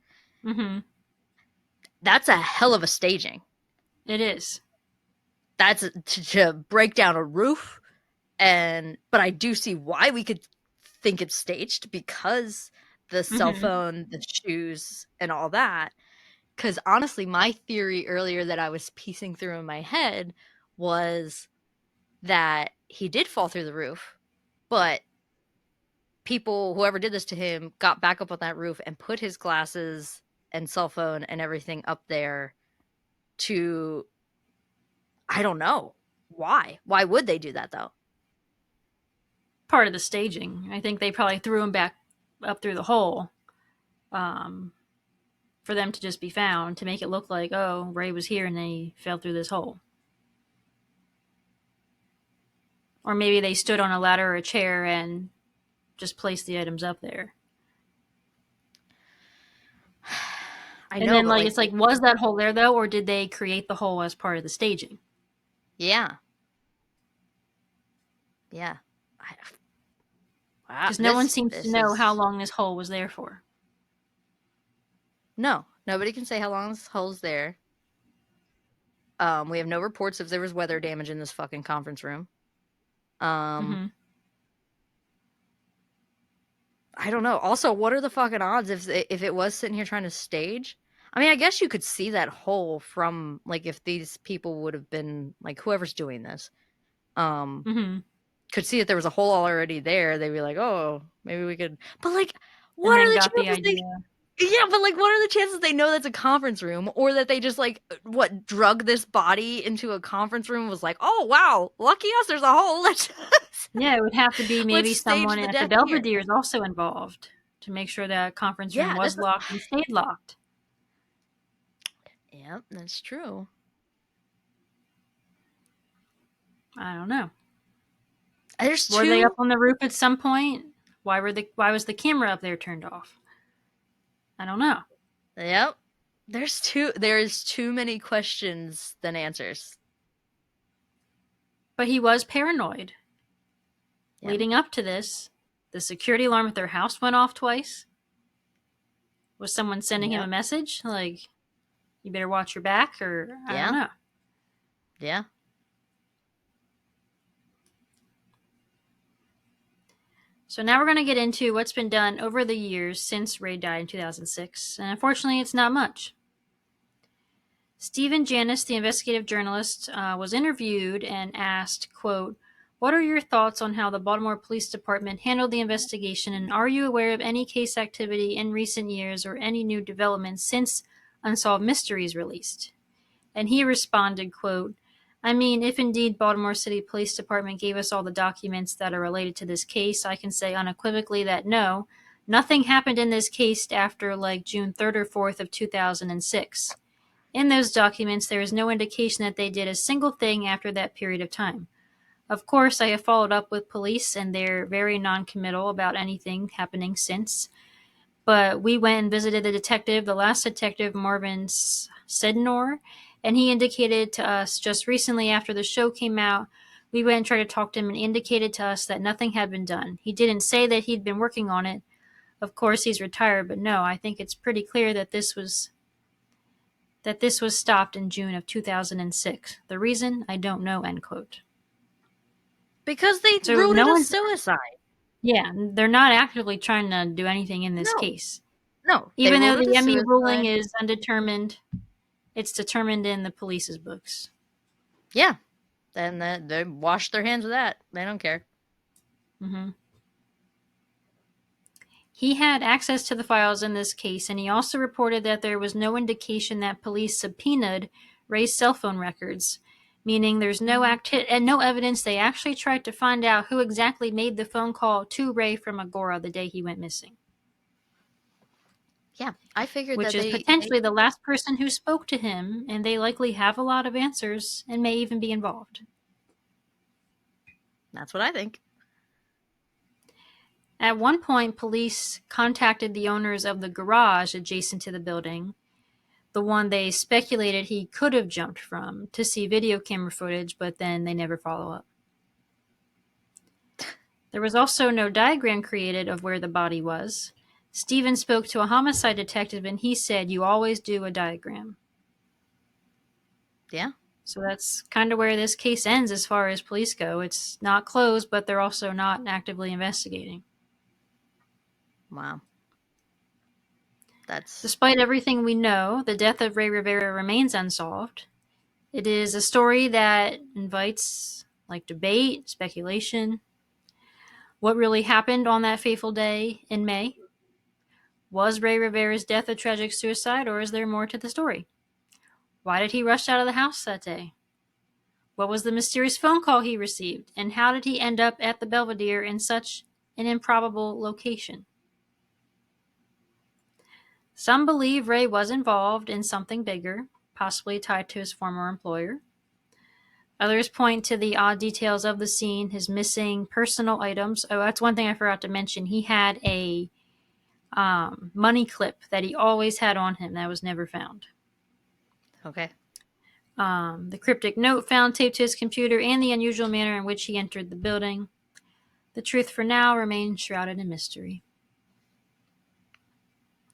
Speaker 1: Mm-hmm.
Speaker 2: That's a hell of a staging.
Speaker 1: It is.
Speaker 2: That's to break down a roof. But I do see why we could think it's staged, because the cell
Speaker 1: Hmm.
Speaker 2: phone, the shoes, and all that. Because honestly, my theory earlier that I was piecing through in my head was that he did fall through the roof, but people, whoever did this to him, got back up on that roof and put his glasses and cell phone and everything up there to, I don't know. Why? Why would they do that though?
Speaker 1: Part of the staging. I think they probably threw him back up through the hole, um, for them to just be found, to make it look like, oh, Ray was here and then he fell through this hole. Or maybe they stood on a ladder or a chair and just placed the items up there.
Speaker 2: I
Speaker 1: And
Speaker 2: know,
Speaker 1: then,
Speaker 2: but
Speaker 1: like,
Speaker 2: like,
Speaker 1: it's like, was that hole there though, or did they create the hole as part of the staging?
Speaker 2: yeah, yeah. I, wow,
Speaker 1: Because no one seems to
Speaker 2: this
Speaker 1: know how
Speaker 2: is
Speaker 1: long this hole was there for.
Speaker 2: no, nobody can say how long this hole's there. We have no reports if there was weather damage in this fucking conference room. Um,
Speaker 1: Hmm.
Speaker 2: I don't know. Also, what are the fucking odds if it was sitting here trying to stage? I mean, I guess you could see that hole from, like, if these people would have been like, whoever's doing this, um,
Speaker 1: Hmm.
Speaker 2: could see that there was a hole already there. They'd be like, oh, maybe we could. But like,
Speaker 1: And
Speaker 2: what
Speaker 1: then
Speaker 2: are the
Speaker 1: got the
Speaker 2: chances they?
Speaker 1: idea.
Speaker 2: Yeah, but like, what are the chances they know that's a conference room, or that they just like what drug this body into a conference room, was like, oh wow, lucky us, there's a hole.
Speaker 1: Yeah, it would have to be
Speaker 2: Let's
Speaker 1: maybe
Speaker 2: stage
Speaker 1: someone
Speaker 2: the
Speaker 1: at the
Speaker 2: death here.
Speaker 1: Belvedere is also involved to make sure that conference room
Speaker 2: Yeah,
Speaker 1: was locked and stayed locked.
Speaker 2: yep, that's true.
Speaker 1: I don't know.
Speaker 2: There's
Speaker 1: Were they up
Speaker 2: two.
Speaker 1: on the roof at some point? Why was the camera up there turned off? I don't know.
Speaker 2: Yep. There's too many questions than answers.
Speaker 1: But he was paranoid.
Speaker 2: Yep.
Speaker 1: Leading up to this, the security alarm at their house went off twice. Was someone sending him a
Speaker 2: Yep.
Speaker 1: message like, you better watch your back, or I don't
Speaker 2: Yeah.
Speaker 1: know.
Speaker 2: Yeah.
Speaker 1: So now we're going to get into what's been done over the years since Ray died in 2006, and unfortunately, it's not much. Stephen Janis, the investigative journalist, was interviewed and asked, quote, "What are your thoughts on how the Baltimore Police Department handled the investigation, and are you aware of any case activity in recent years or any new developments since Unsolved Mysteries released?" And he responded, quote, "I mean, if indeed Baltimore City Police Department gave us all the documents that are related to this case, I can say unequivocally that no, nothing happened in this case after like June 3rd or 4th of 2006. In those documents, there is no indication that they did a single thing after that period of time. Of course, I have followed up with police, and they're very non-committal about anything happening since. But we went and visited the last detective, Marvin Sednor, and he indicated to us just recently after the show came out, we went and tried to talk to him and indicated to us that nothing had been done. He didn't say that he'd been working on it. Of course, he's retired, but no, I think it's pretty clear that this was stopped in June of 2006. The reason, I don't know, end quote.
Speaker 2: Because they
Speaker 1: So
Speaker 2: ruled it
Speaker 1: no
Speaker 2: a
Speaker 1: one's,
Speaker 2: suicide.
Speaker 1: yeah, they're not actively trying to do anything in this
Speaker 2: No.
Speaker 1: case.
Speaker 2: No. They
Speaker 1: Even though
Speaker 2: ruled it a
Speaker 1: the Emmy ruling
Speaker 2: suicide.
Speaker 1: is undetermined, it's determined in the police's books.
Speaker 2: Yeah. Then they wash their hands of that. They don't care.
Speaker 1: Hmm. He had access to the files in this case, and he also reported that there was no indication that police subpoenaed Ray's cell phone records, meaning there's no evidence they actually tried to find out who exactly made the phone call to Ray from Agora the day he went missing,
Speaker 2: Yeah. I figured
Speaker 1: which
Speaker 2: that
Speaker 1: is
Speaker 2: they
Speaker 1: potentially the last person who spoke to him, and they likely have a lot of answers and may even be involved.
Speaker 2: that's what I think.
Speaker 1: At one point, police contacted the owners of the garage adjacent to the building, the one they speculated he could have jumped from, to see video camera footage, but then they never follow up. There was also no diagram created of where the body was. Steven spoke to a homicide detective and he said, "You always do a diagram."
Speaker 2: Yeah.
Speaker 1: So that's kind of where this case ends as far as police go. It's not closed, but they're also not actively investigating.
Speaker 2: Wow. That's
Speaker 1: Despite everything we know, the death of Rey Rivera remains unsolved. It is a story that invites debate, speculation. What really happened on that fateful day in May? Was Rey Rivera's death a tragic suicide, or is there more to the story? Why did he rush out of the house that day? What was the mysterious phone call he received, and how did he end up at the Belvedere in such an improbable location? Some believe Ray was involved in something bigger, possibly tied to his former employer. Others point to the odd details of the scene, his missing personal items. Oh, that's one thing I forgot to mention. He had a money clip that he always had on him that was never found.
Speaker 2: okay.
Speaker 1: The cryptic note found taped to his computer, and the unusual manner in which he entered the building. The truth for now remains shrouded in mystery.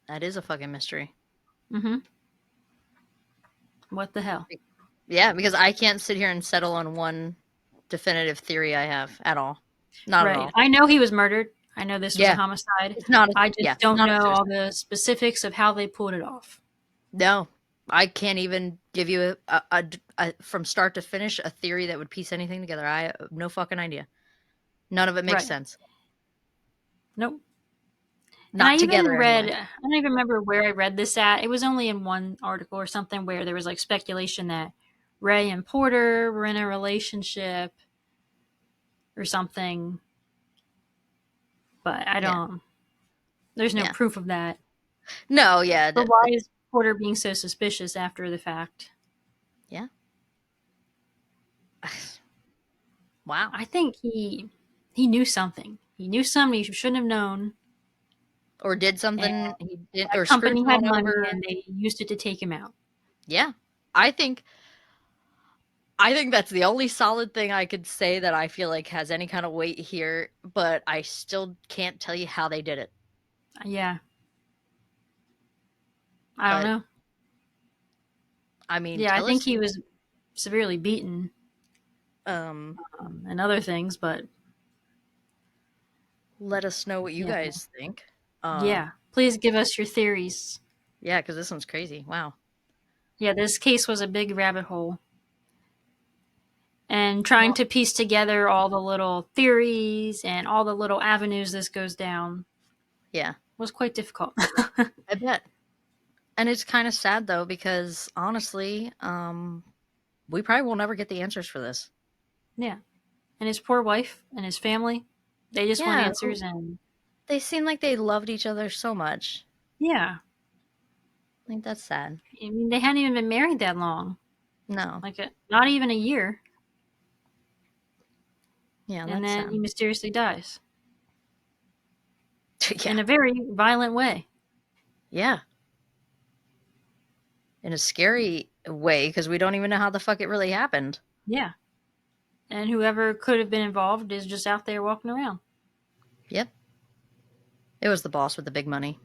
Speaker 2: That is a fucking mystery.
Speaker 1: Mm-hmm. What the hell?
Speaker 2: Yeah, because I can't sit here and settle on one definitive theory I have at all. Not at
Speaker 1: Right.
Speaker 2: all.
Speaker 1: I know he was murdered. I know this was a
Speaker 2: Yeah.
Speaker 1: homicide.
Speaker 2: It's not a
Speaker 1: I just
Speaker 2: yeah,
Speaker 1: don't
Speaker 2: not a
Speaker 1: know all
Speaker 2: suicide.
Speaker 1: the specifics of how they pulled it off.
Speaker 2: No. I can't even give you a from start to finish a theory that would piece anything together. I have no fucking idea. None of it makes
Speaker 1: Right.
Speaker 2: sense.
Speaker 1: Nope. And I
Speaker 2: Not
Speaker 1: even
Speaker 2: together
Speaker 1: read,
Speaker 2: anyway.
Speaker 1: I don't even remember where I read this at. It was only in one article or something where there was speculation that Ray and Porter were in a relationship or something, but I
Speaker 2: Yeah.
Speaker 1: don't, there's no
Speaker 2: Yeah.
Speaker 1: proof of that.
Speaker 2: No, yeah.
Speaker 1: But why is Porter being so suspicious after the fact?
Speaker 2: Yeah. Wow.
Speaker 1: I think he knew something. He knew something he shouldn't have known,
Speaker 2: Or did
Speaker 1: and
Speaker 2: something he did
Speaker 1: that
Speaker 2: or screwed
Speaker 1: company had
Speaker 2: someone
Speaker 1: money
Speaker 2: over.
Speaker 1: and they used it to take him out.
Speaker 2: Yeah. I think I think that's the only solid thing I could say that I feel like has any kind of weight here, but I still can't tell you how they did it.
Speaker 1: Yeah, I don't
Speaker 2: But
Speaker 1: know.
Speaker 2: I mean,
Speaker 1: Yeah, I
Speaker 2: tell
Speaker 1: think
Speaker 2: us.
Speaker 1: he was severely beaten
Speaker 2: Um,
Speaker 1: and other things, but
Speaker 2: let us know what you
Speaker 1: yeah,
Speaker 2: guys think. Uh,
Speaker 1: yeah. Please give us your theories.
Speaker 2: yeah, because this one's crazy. Wow.
Speaker 1: Yeah, this case was a big rabbit hole, and trying
Speaker 2: Well,
Speaker 1: to piece together all the little theories and all the little avenues this goes down
Speaker 2: yeah,
Speaker 1: was quite difficult.
Speaker 2: I bet. And it's kind of sad though because honestly, we probably will never get the answers for this.
Speaker 1: Yeah, and his poor wife and his family, they just want
Speaker 2: Yeah,
Speaker 1: answers, and
Speaker 2: they seem like they loved each other so much.
Speaker 1: yeah,
Speaker 2: I think that's sad.
Speaker 1: I mean they hadn't even been married that long,
Speaker 2: No.
Speaker 1: not even a year,
Speaker 2: Yeah,
Speaker 1: and
Speaker 2: that's
Speaker 1: then he
Speaker 2: sad.
Speaker 1: mysteriously dies
Speaker 2: Yeah.
Speaker 1: in a very violent way.
Speaker 2: Yeah. In a scary way because we don't even know how the fuck it really happened.
Speaker 1: Yeah, and whoever could have been involved is just out there walking around.
Speaker 2: Yep. It was the boss with the big money.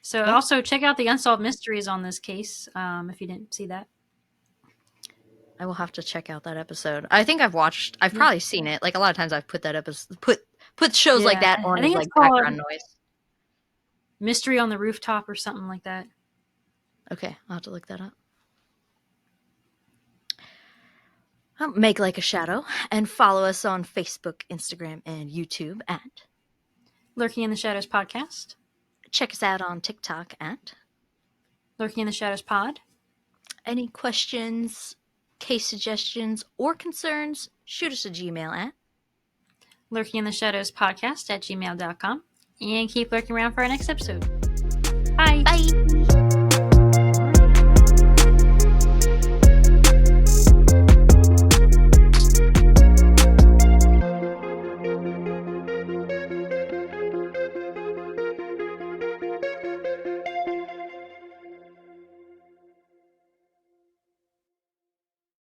Speaker 1: So
Speaker 2: Well,
Speaker 1: also check out the unsolved mysteries on this case if you didn't see that.
Speaker 2: I will have to check out that episode. I think I've
Speaker 1: Yeah,
Speaker 2: probably seen it. Like a lot of times I've put that episode put shows like
Speaker 1: yeah.
Speaker 2: that
Speaker 1: I
Speaker 2: on as
Speaker 1: think it's
Speaker 2: like
Speaker 1: called
Speaker 2: background noise.
Speaker 1: Mystery on the Rooftop or something like that.
Speaker 2: Okay, I'll have to look that up. Make like a shadow and follow us on Facebook, Instagram, and YouTube at.
Speaker 1: Lurking in the Shadows podcast.
Speaker 2: Check us out on TikTok at.
Speaker 1: Lurking in the Shadows pod.
Speaker 2: Any questions, case suggestions, or concerns, shoot us a Gmail at.
Speaker 1: Lurking in the Shadows podcast at gmail.com. And keep lurking around for our next episode. Bye.
Speaker 2: Bye!